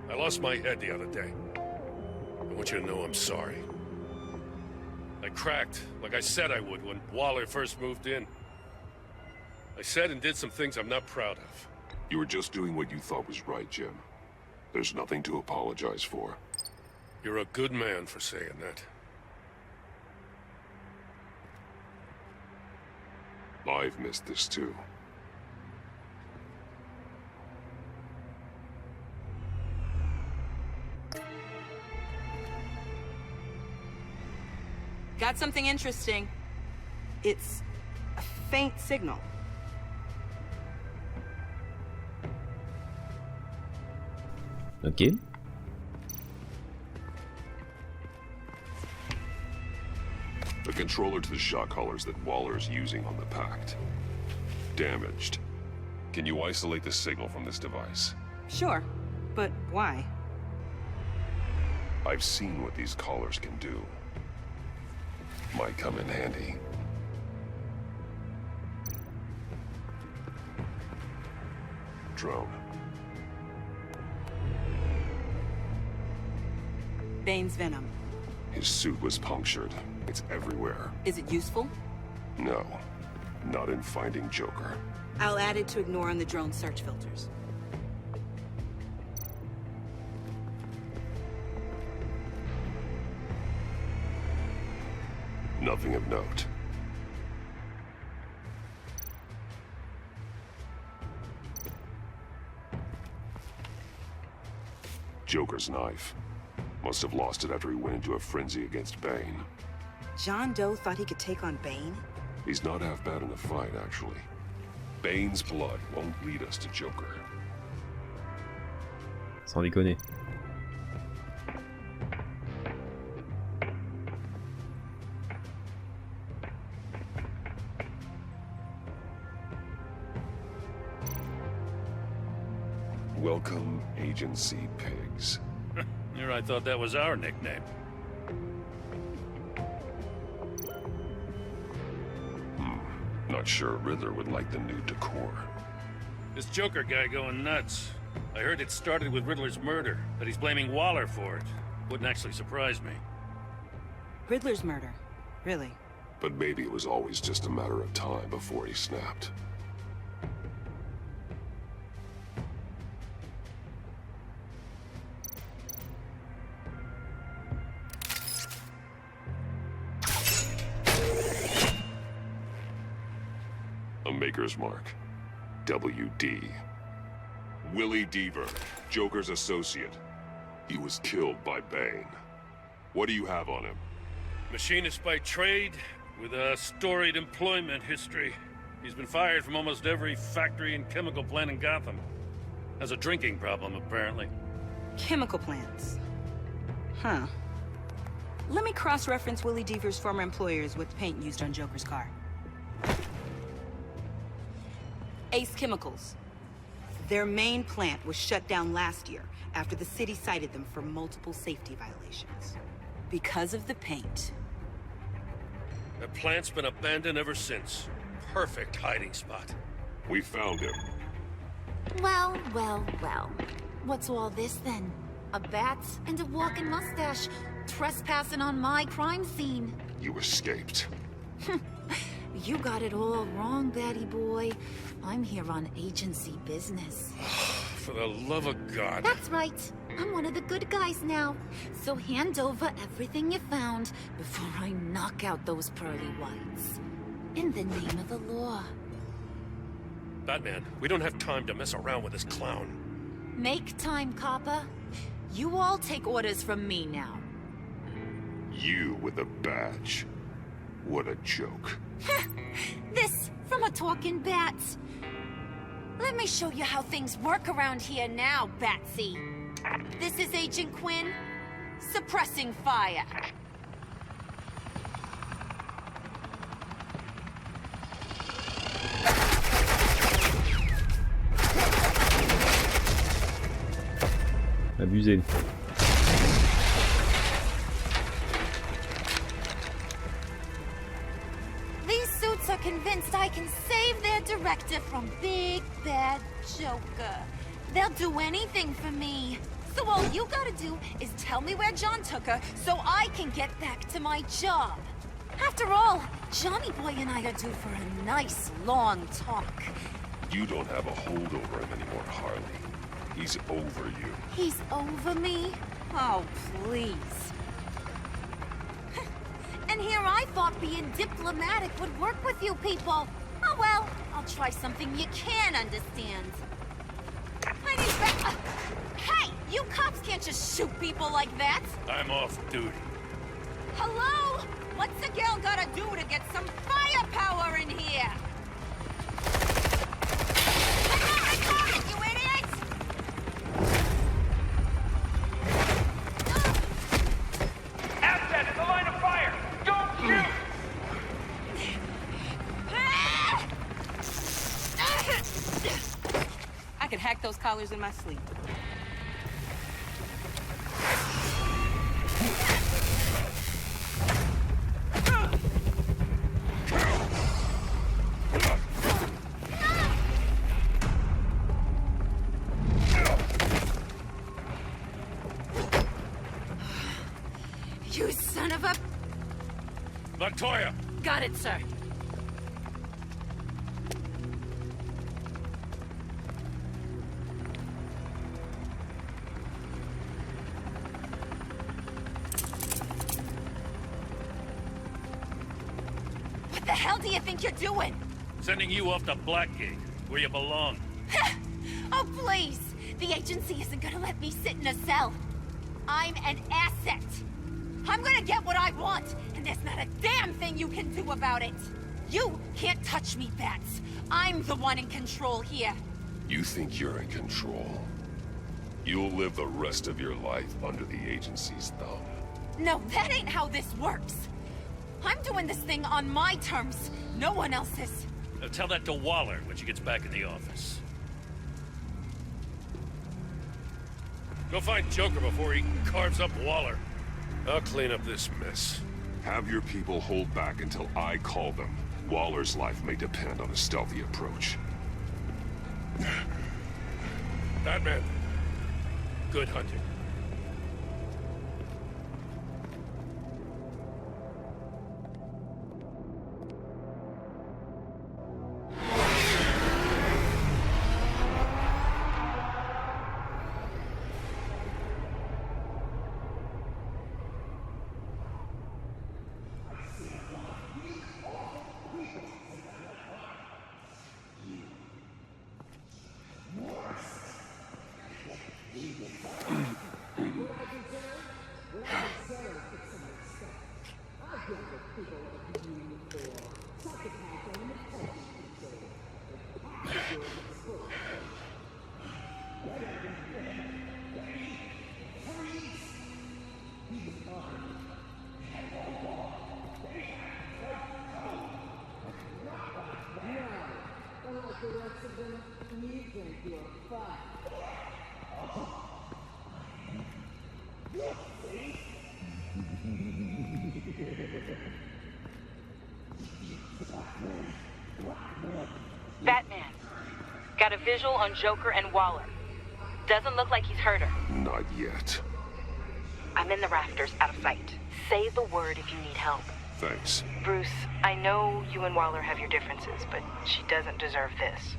I lost my head the other day. I want you to know I'm sorry. I cracked, like I said I would when Waller first moved in. I said and did some things I'm not proud of. You were just doing what you thought was right, Jim. There's nothing to apologize for. You're a good man for saying that. I've missed this too. Got something interesting. It's a faint signal. Ok. The controller to the shot collars that Waller's using on the Pact. Damaged. Can you isolate the signal from this device? Sure, but why? I've seen what these collars can do. Might come in handy. Drone. Bane's venom. His suit was punctured. It's everywhere. Is it useful? No. Not in finding Joker. I'll add it to ignore on the drone search filters. Nothing of note. Joker's knife. Must have lost it after he went into a frenzy against Bane. John Doe thought he could take on Bane? He's not half bad in a fight, actually. Bane's blood won't lead us to Joker. Sans déconner. Welcome, Agency Pigs. Here I thought that was our nickname. Not sure Riddler would like the new decor. This Joker guy going nuts. I heard it started with Riddler's murder, that he's blaming Waller for it. Wouldn't actually surprise me. Riddler's murder? Really? But maybe it was always just a matter of time before he snapped. A Maker's Mark. WD. Willie Deaver, Joker's associate. He was killed by Bane. What do you have on him? Machinist by trade, with a storied employment history. He's been fired from almost every factory and chemical plant in Gotham. Has a drinking problem, apparently. Chemical plants. Huh. Let me cross-reference Willie Deaver's former employers with paint used on Joker's car. Ace Chemicals. Their main plant was shut down last year after the city cited them for multiple safety violations. Because of the paint. The plant's been abandoned ever since. Perfect hiding spot. We found him. Well, well, well. What's all this then? A bat and a walking mustache trespassing on my crime scene. You escaped. You got it all wrong, Batty boy. I'm here on agency business. For the love of God. That's right. I'm one of the good guys now. So hand over everything you found before I knock out those pearly whites. In the name of the law. Batman, we don't have time to mess around with this clown. Make time, copper. You all take orders from me now. You with a badge. What a joke. This from a talking bat. Let me show you how things work around here now, Batsy. This is Agent Quinn, suppressing fire. Abusé. These suits are convinced I can save their director from Big Bad Joker. They'll do anything for me. So all you gotta do is tell me where John took her so I can get back to my job. After all, Johnny Boy and I are due for a nice long talk. You don't have a hold over him anymore, Harley. He's over you. He's over me? Oh, please. And here I thought being diplomatic would work with you people. Oh well, I'll try something you can understand. I need back. Hey, you cops can't just shoot people like that. I'm off duty. Hello? What's a girl gotta do to get some firepower in here? You idiot! Asset in the line of fire! Don't shoot! I could hack those collars in my sleep. You son of a... Montoya! Got it, sir. What the hell do you think you're doing? Sending you off to Blackgate, where you belong. Oh, please! The agency isn't gonna let me sit in a cell. I'm an asset. I'm gonna get what I want, and there's not a damn thing you can do about it. You can't touch me, Bats. I'm the one in control here. You think you're in control? You'll live the rest of your life under the agency's thumb. No, that ain't how this works. I'm doing this thing on my terms, no one else's. Now tell that to Waller when she gets back in the office. Go find Joker before he carves up Waller. I'll clean up this mess. Have your people hold back until I call them. Waller's life may depend on a stealthy approach. Batman, good hunting. Batman, got a visual on Joker and Waller. Doesn't look like he's hurt her. Not yet. I'm in the rafters, out of sight. Say the word if you need help. Thanks. Bruce, I know you and Waller have your differences, but she doesn't deserve this.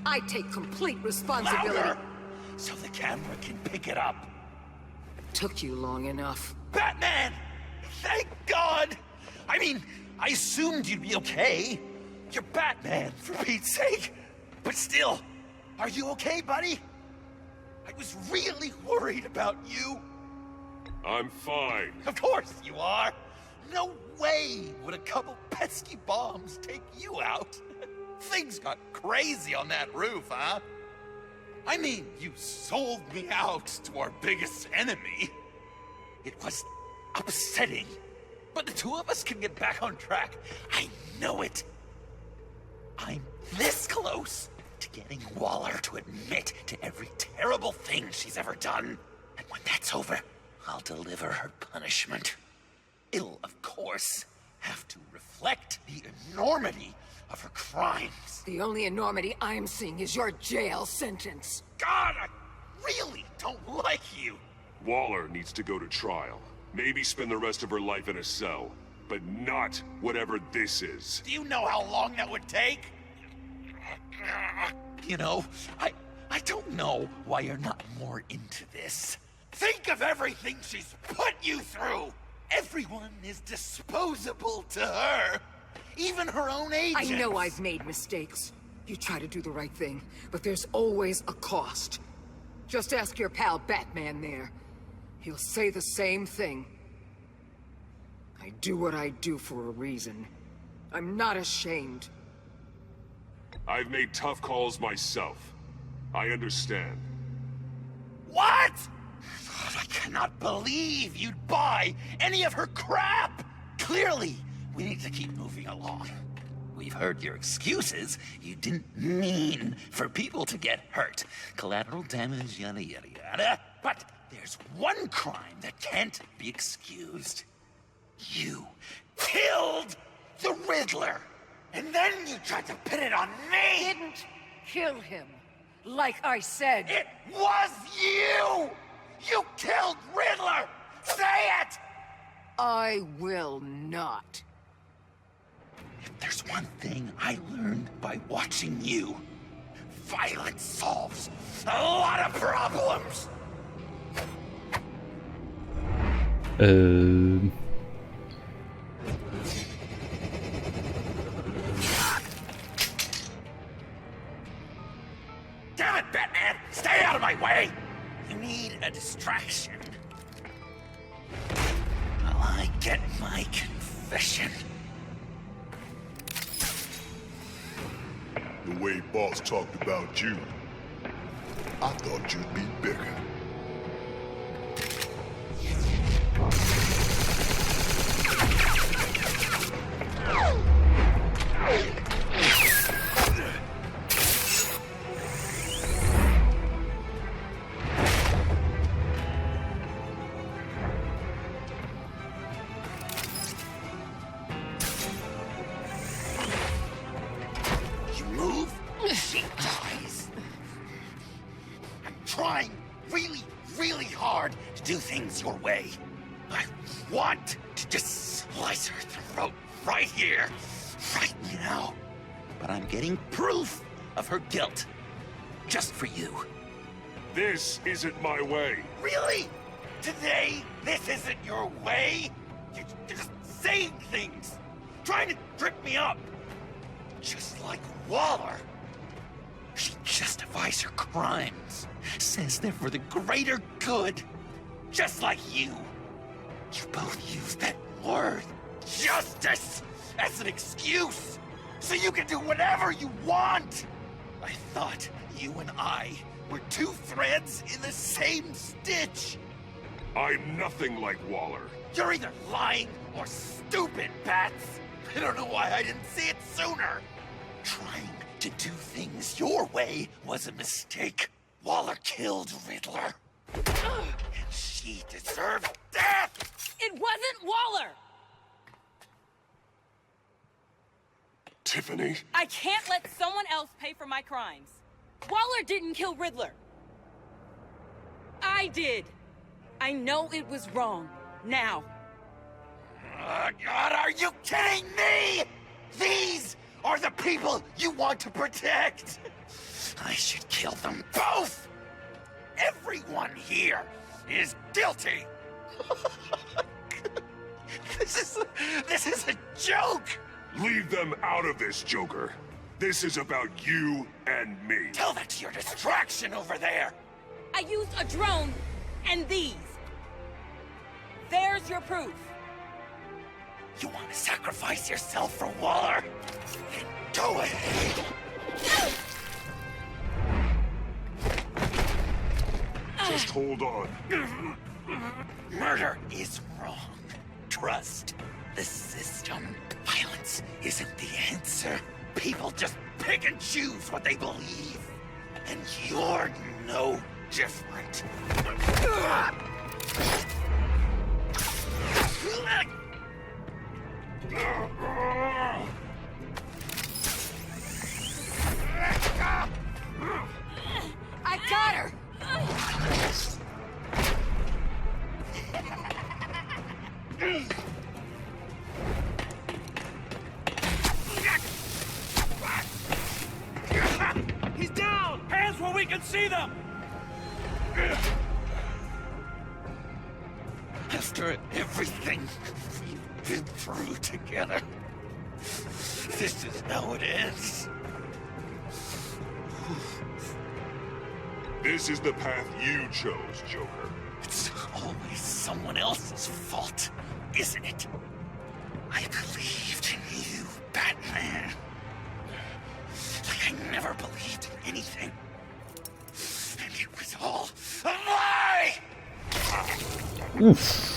I take complete responsibility. Louder, so the camera can pick it up. Took you long enough. Batman! Thank God! I mean, I assumed you'd be okay. You're Batman, for Pete's sake. But still, are you okay, buddy? I was really worried about you. I'm fine. Of course you are. No way would a couple pesky bombs take you out. Things got crazy on that roof, huh? I mean, you sold me out to our biggest enemy. It was upsetting, but the two of us can get back on track. I know it. I'm this close to getting Waller to admit to every terrible thing she's ever done. And when that's over, I'll deliver her punishment. It'll, of course, have to reflect the enormity of her crimes. The only enormity I'm seeing is your jail sentence. God, I really don't like you. Waller needs to go to trial. Maybe spend the rest of her life in a cell. But not whatever this is. Do you know how long that would take? You know, I don't know why you're not more into this. Think of everything she's put you through. Everyone is disposable to her. Even her own agents. I know I've made mistakes. You try to do the right thing, but there's always a cost. Just ask your pal Batman there. He'll say the same thing. I do what I do for a reason. I'm not ashamed. I've made tough calls myself. I understand. What? I cannot believe you'd buy any of her crap! Clearly, we need to keep moving along. We've heard your excuses. You didn't mean for people to get hurt. Collateral damage, yada yada yada. But there's one crime that can't be excused. You killed the Riddler! And then you tried to pin it on me! Didn't kill him. Like I said. It was you! You killed Riddler! Say it! I will not. If there's one thing I learned by watching you, violence solves a lot of problems! Damn it, Batman! Stay out of my way! You need a distraction. While I get my confession. The way Boss talked about you, I thought you'd be bigger. Trying really hard to do things your way. I want to just slice her throat right here, right now. But I'm getting proof of her guilt, just for you. This isn't my way. Really? Today, this isn't your way? You're just saying things, trying to trip me up. Just like Waller. She justifies her crimes, says they're for the greater good. just like you. You both use that word, justice, as an excuse, so you can do whatever you want. I thought you and I were two threads in the same stitch. I'm nothing like Waller. You're either lying or stupid, Bats. I don't know why I didn't see it sooner. Trying to do things your way was a mistake. Waller killed Riddler. And she deserved death! It wasn't Waller! Tiffany? I can't let someone else pay for my crimes. Waller didn't kill Riddler. I did. I know it was wrong. Now. God, are you kidding me? These are the people you want to protect. I should kill them both. Everyone here is guilty. This is a joke. Leave them out of this, Joker. This is about you and me. Tell that to your distraction over there. I used a drone and these. There's your proof. You want to sacrifice yourself for Waller? Then do it. Just hold on. Murder is wrong. Trust the system. Violence isn't the answer. People just pick and choose what they believe. And you're no different. I got her! He's down! Hands where we can see them! After everything we've been through together, this is how it ends. This is the path you chose, Joker. It's always someone else's fault, isn't it? I believed in you, Batman. Like I never believed in anything. And it was all a lie! Oof.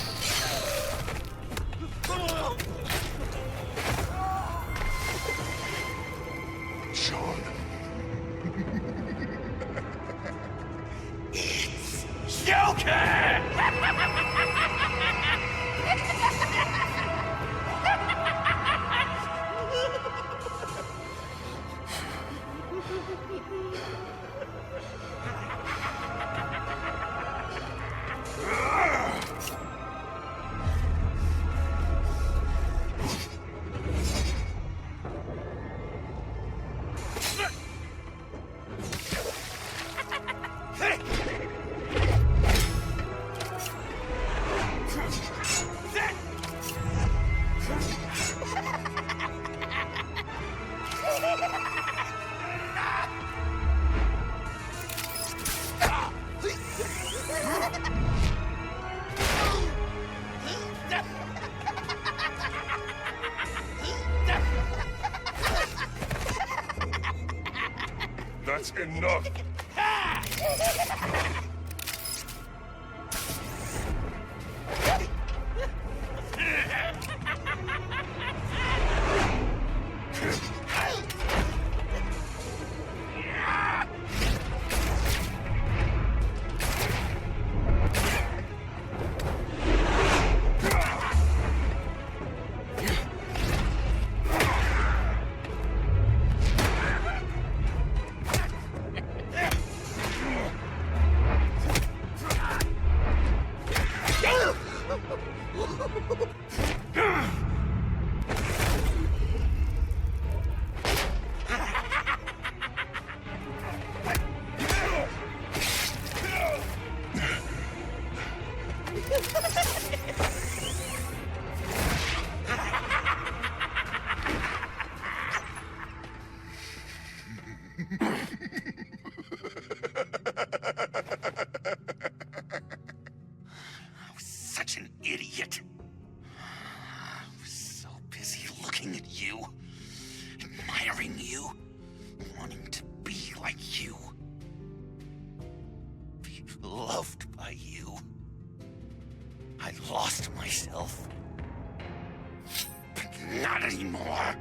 Sean. It's Joker! That's enough. looking at you, admiring you, wanting to be like you, be loved by you. I lost myself, but not anymore.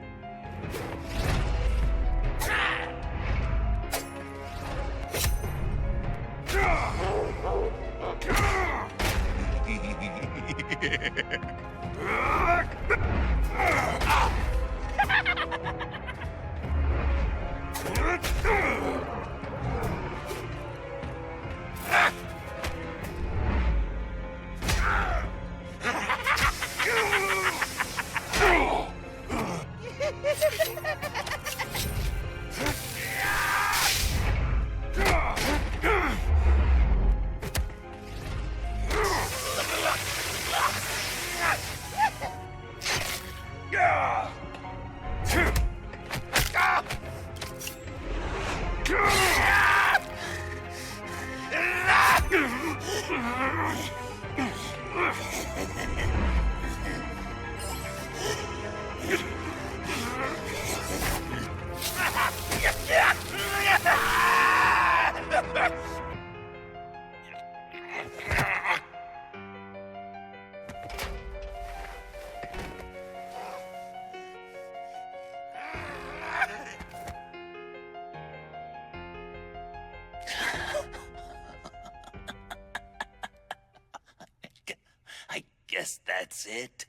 I guess that's it.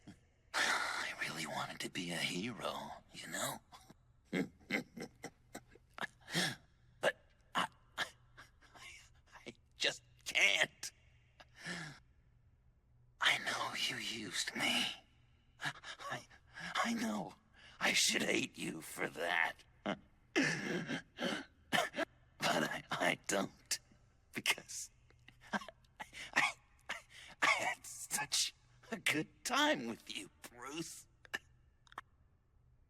I really wanted to be a hero, you know? But I just can't. I know you used me. I know I should hate you for that. But I don't, because I had such a good time with you, Bruce.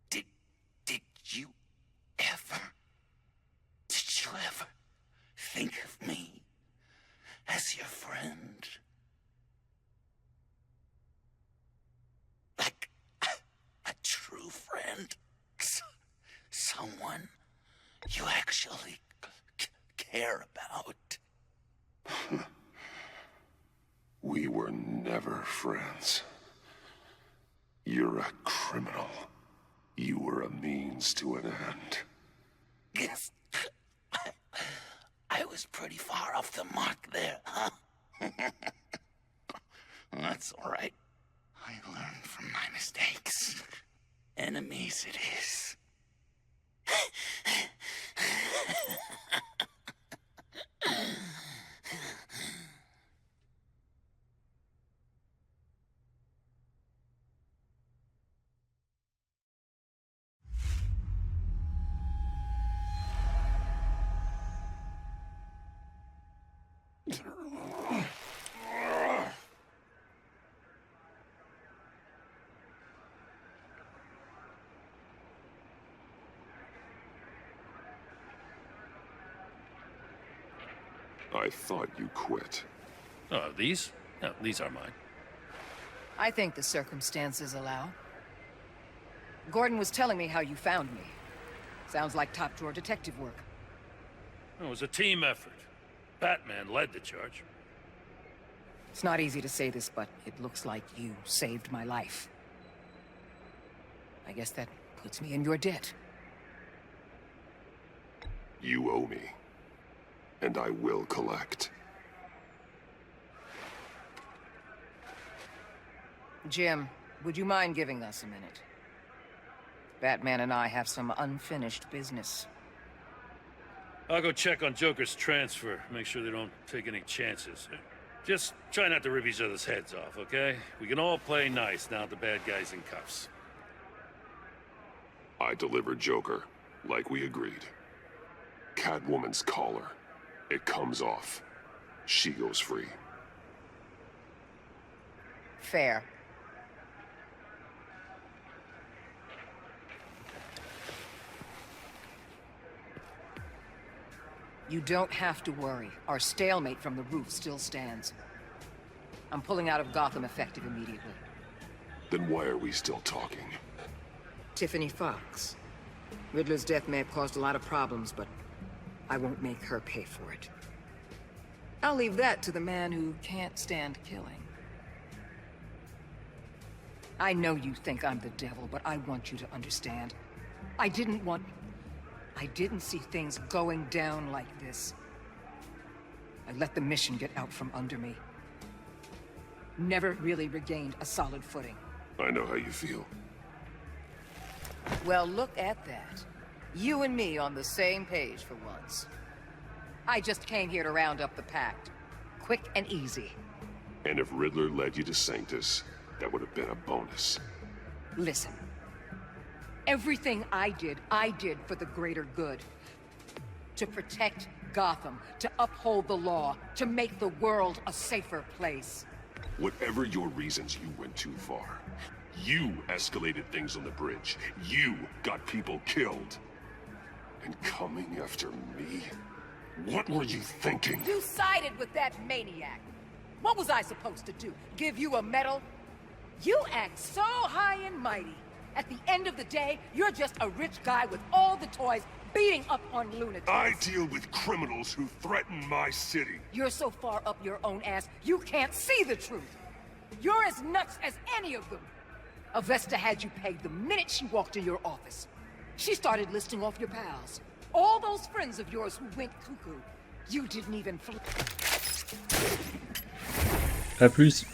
Did you ever think of me as your friend? Like a true friend? Someone you actually care about? We were never friends. You're a criminal. You were a means to an end. Yes. I was pretty far off the mark there, huh? That's all right. I learned from my mistakes. Enemies it is. I thought you quit. Oh, these? No, these are mine. I think the circumstances allow. Gordon was telling me how you found me. Sounds like top-drawer detective work. It was a team effort. Batman led the charge. It's not easy to say this, but it looks like you saved my life. I guess that puts me in your debt. You owe me. And I will collect. Jim, would you mind giving us a minute? Batman and I have some unfinished business. I'll go check on Joker's transfer, make sure they don't take any chances. Just try not to rip each other's heads off, okay? We can all play nice now that the bad guy's in cuffs. I delivered Joker, like we agreed. Catwoman's collar. It comes off. She goes free. Fair. You don't have to worry. Our stalemate from the roof still stands. I'm pulling out of Gotham effective immediately. Then why are we still talking? Tiffany Fox. Riddler's death may have caused a lot of problems, but I won't make her pay for it. I'll leave that to the man who can't stand killing. I know you think I'm the devil, but I want you to understand. I didn't see things going down like this. I let the mission get out from under me. Never really regained a solid footing. I know how you feel. Well, look at that. You and me on the same page for once. I just came here to round up the pact. Quick and easy. And if Riddler led you to Sanctus, that would have been a bonus. Listen. Everything I did for the greater good. To protect Gotham, to uphold the law, to make the world a safer place. Whatever your reasons, you went too far. You escalated things on the bridge. You got people killed. And coming after me? What were you thinking? You sided with that maniac. What was I supposed to do? Give you a medal? You act so high and mighty. At the end of the day, you're just a rich guy with all the toys beating up on lunatics. I deal with criminals who threaten my city. You're so far up your own ass, you can't see the truth. You're as nuts as any of them. Avesta had you pegged the minute she walked in your office. She started listing off your pals. All those friends of yours who went cuckoo. You didn't even... À plus.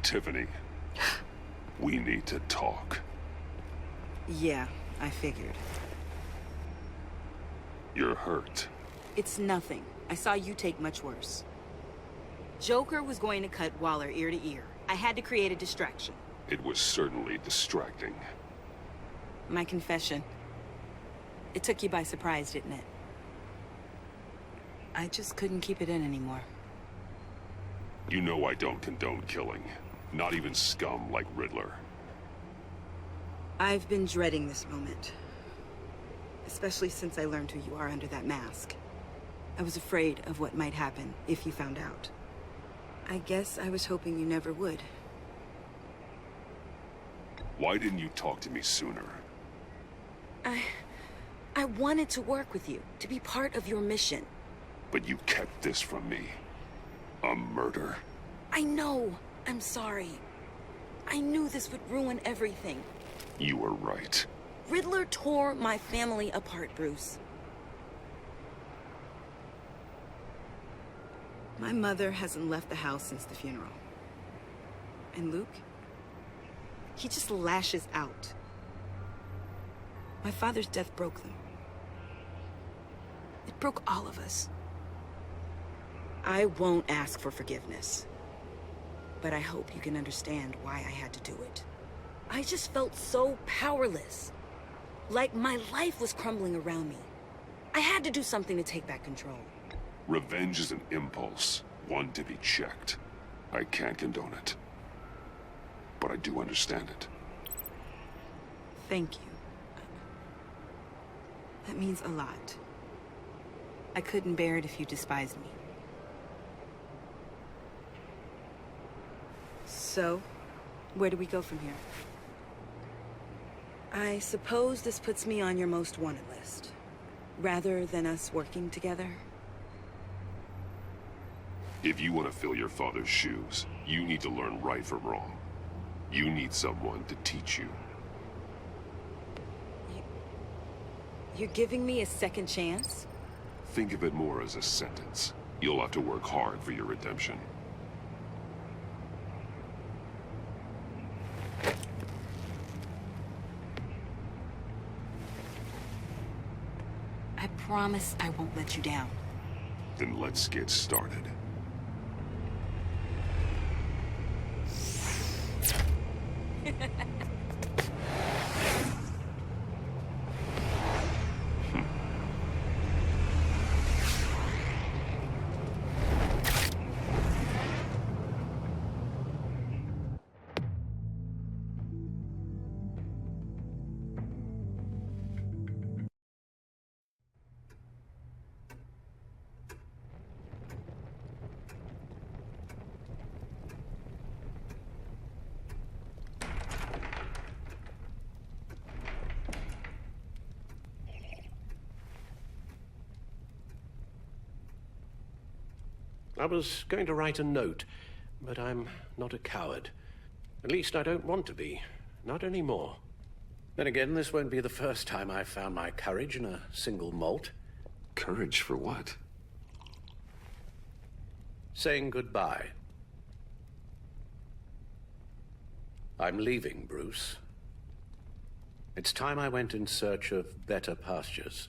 Tiffany, we need to talk. Yeah, I figured. You're hurt. It's nothing. I saw you take much worse. Joker was going to cut Waller ear to ear. I had to create a distraction. It was certainly distracting. My confession. It took you by surprise, didn't it? I just couldn't keep it in anymore. You know I don't condone killing. Not even scum like Riddler. I've been dreading this moment. Especially since I learned who you are under that mask. I was afraid of what might happen if you found out. I guess I was hoping you never would. Why didn't you talk to me sooner? I wanted to work with you, to be part of your mission. But you kept this from me. A murder? I know. I'm sorry. I knew this would ruin everything. You were right. Riddler tore my family apart, Bruce. My mother hasn't left the house since the funeral. And Luke? He just lashes out. My father's death broke them. It broke all of us. I won't ask for forgiveness. But I hope you can understand why I had to do it. I just felt so powerless. Like my life was crumbling around me. I had to do something to take back control. Revenge is an impulse, one to be checked. I can't condone it. But I do understand it. Thank you. That means a lot. I couldn't bear it if you despised me. So, where do we go from here? I suppose this puts me on your most wanted list. Rather than us working together? If you want to fill your father's shoes, you need to learn right from wrong. You need someone to teach you. You're giving me a second chance? Think of it more as a sentence. You'll have to work hard for your redemption. I promise I won't let you down. Then let's get started. I was going to write a note, but I'm not a coward. At least I don't want to be. Not anymore. Then again, this won't be the first time I've found my courage in a single malt. Courage for what? Saying goodbye. I'm leaving, Bruce. It's time I went in search of better pastures.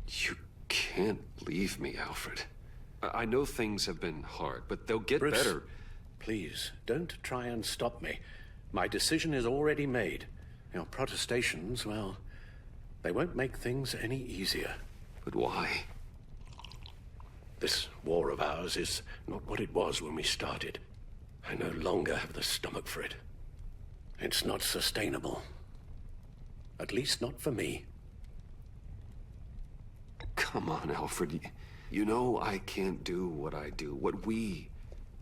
You can't leave me, Alfred. I know things have been hard, but they'll get Bruce, better. Please, don't try and stop me. My decision is already made. Your protestations, well, they won't make things any easier. But why? This war of ours is not what it was when we started. I no longer have the stomach for it. It's not sustainable. At least not for me. Come on, Alfred. You know I can't do what I do, what we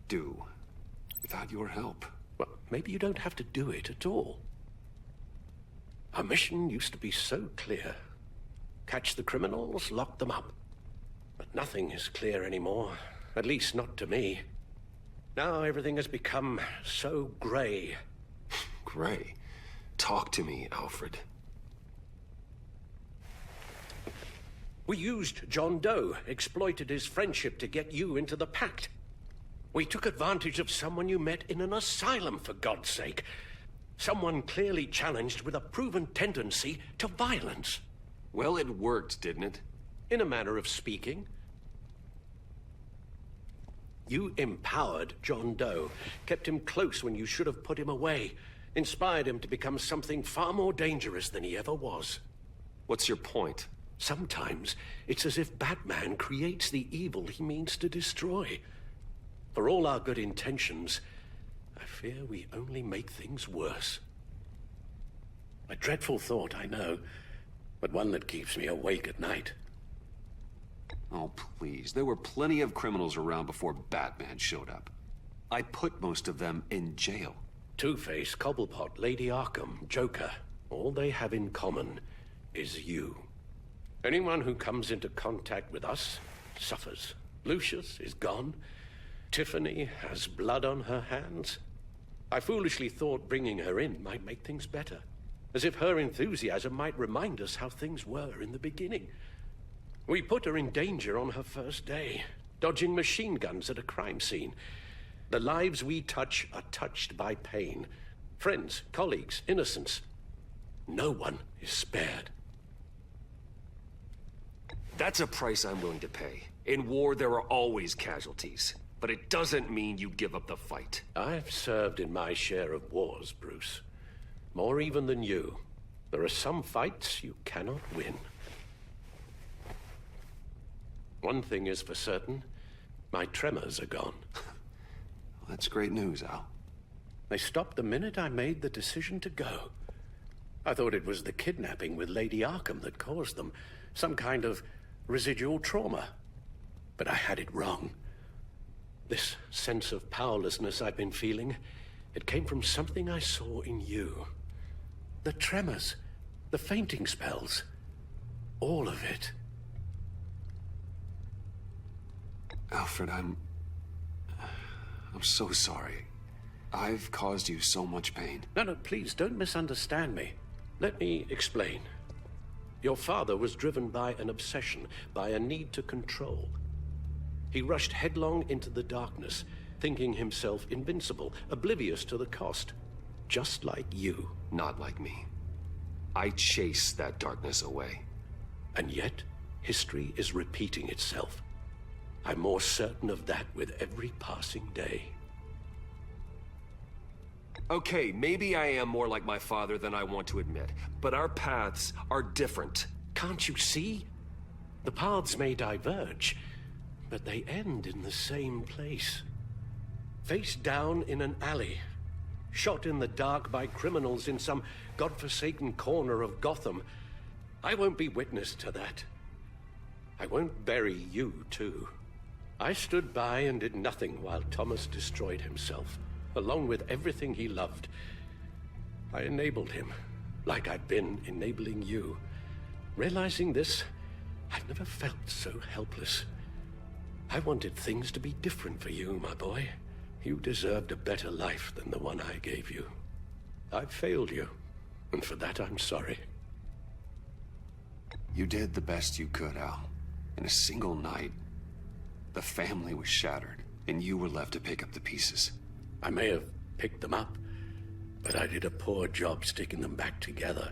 do, without your help. Well, maybe you don't have to do it at all. Our mission used to be so clear. Catch the criminals, lock them up. But nothing is clear anymore, at least not to me. Now everything has become so grey. Grey? Talk to me, Alfred. We used John Doe, exploited his friendship to get you into the pact. We took advantage of someone you met in an asylum, for God's sake. Someone clearly challenged with a proven tendency to violence. Well, it worked, didn't it? In a manner of speaking. You empowered John Doe, kept him close when you should have put him away, inspired him to become something far more dangerous than he ever was. What's your point? Sometimes it's as if Batman creates the evil he means to destroy. For all our good intentions, I fear we only make things worse. A dreadful thought, I know, but one that keeps me awake at night. Oh, please. There were plenty of criminals around before Batman showed up. I put most of them in jail. Two-Face, Cobblepot, Lady Arkham, Joker, all they have in common is you. Anyone who comes into contact with us suffers. Lucius is gone. Tiffany has blood on her hands. I foolishly thought bringing her in might make things better, as if her enthusiasm might remind us how things were in the beginning. We put her in danger on her first day, dodging machine guns at a crime scene. The lives we touch are touched by pain. Friends, colleagues, innocents. No one is spared. That's a price I'm willing to pay. In war, there are always casualties. But it doesn't mean you give up the fight. I've served in my share of wars, Bruce. More even than you. There are some fights you cannot win. One thing is for certain. My tremors are gone. That's great news, Al. They stopped the minute I made the decision to go. I thought it was the kidnapping with Lady Arkham that caused them. Some kind of residual trauma. But I had it wrong. This sense of powerlessness I've been feeling, it came from something I saw in you. The tremors, the fainting spells, all of it. Alfred, I'm so sorry. I've caused you so much pain. No, please, don't misunderstand me. Let me explain. Your father was driven by an obsession, by a need to control. He rushed headlong into the darkness, thinking himself invincible, oblivious to the cost. Just like you. Not like me. I chased that darkness away. And yet, history is repeating itself. I'm more certain of that with every passing day. Okay, maybe I am more like my father than I want to admit, but our paths are different. Can't you see? The paths may diverge, but they end in the same place. Face down in an alley, shot in the dark by criminals in some godforsaken corner of Gotham. I won't be witness to that. I won't bury you, too. I stood by and did nothing while Thomas destroyed himself, along with everything he loved. I enabled him, like I've been enabling you. Realizing this, I've never felt so helpless. I wanted things to be different for you, my boy. You deserved a better life than the one I gave you. I failed you, and for that I'm sorry. You did the best you could, Al. In a single night, the family was shattered, and you were left to pick up the pieces. I may have picked them up, but I did a poor job sticking them back together.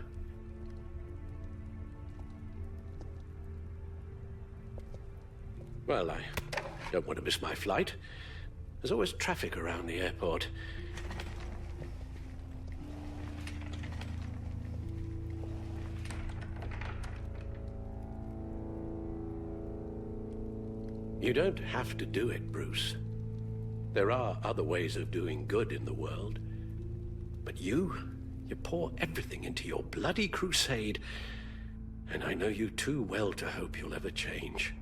Well, I don't want to miss my flight. There's always traffic around the airport. You don't have to do it, Bruce. There are other ways of doing good in the world. But you pour everything into your bloody crusade, and I know you too well to hope you'll ever change.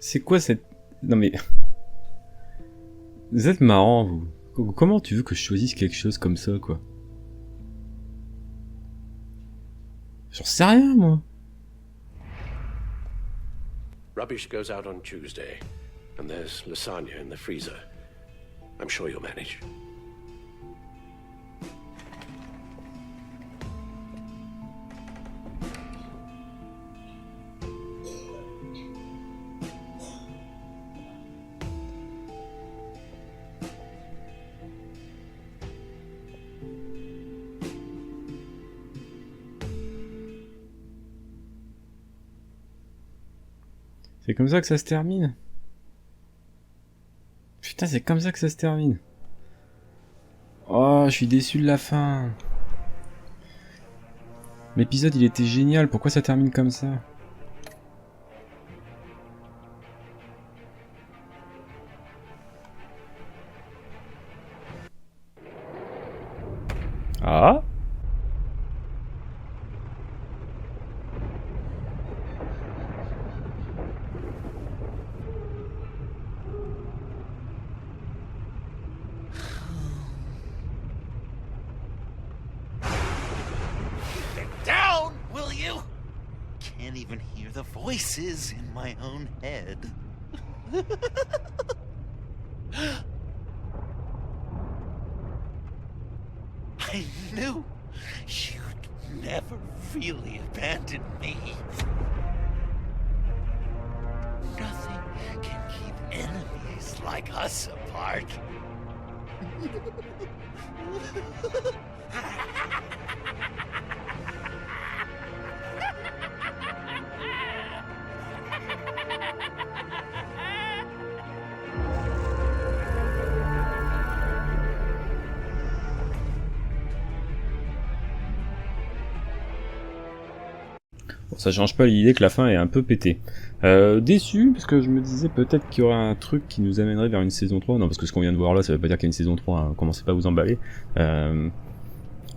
C'est quoi cette... Non mais... Vous êtes marrant, vous. Comment tu veux que je choisisse quelque chose comme ça, quoi? J'en sais rien, moi. Rubbish goes out on Tuesday, and there's lasagna in the freezer. I'm sure you'll manage. C'est comme ça que ça se termine. Putain, c'est comme ça que ça se termine. Oh, je suis déçu de la fin. L'épisode, il était génial. Pourquoi ça termine comme ça? Ah? Can't even hear the voices in my own head. I knew you'd never really abandon me. Nothing can keep enemies like us apart. Ça change pas l'idée que la fin est un peu pétée. Déçu, parce que je me disais peut-être qu'il y aurait un truc qui nous amènerait vers une saison 3. Non, parce que ce qu'on vient de voir là, ça veut pas dire qu'il y a une saison 3, hein. Commencez pas à vous emballer. Ouais,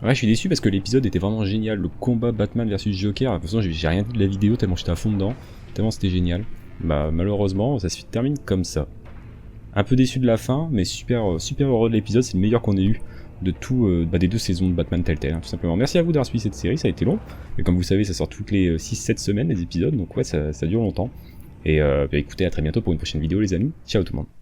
je suis déçu parce que l'épisode était vraiment génial. Le combat Batman versus Joker, de toute façon j'ai rien dit de la vidéo tellement j'étais à fond dedans. Tellement c'était génial. Bah malheureusement, ça se termine comme ça. Un peu déçu de la fin, mais super heureux de l'épisode, c'est le meilleur qu'on ait eu de tout, des 2 saisons de Batman Telltale, hein, tout simplement. Merci à vous d'avoir suivi cette série, ça a été long, mais comme vous savez, ça sort toutes les 6-7 semaines les épisodes, donc ouais, ça dure longtemps. Et écoutez, à très bientôt pour une prochaine vidéo les amis, ciao tout le monde.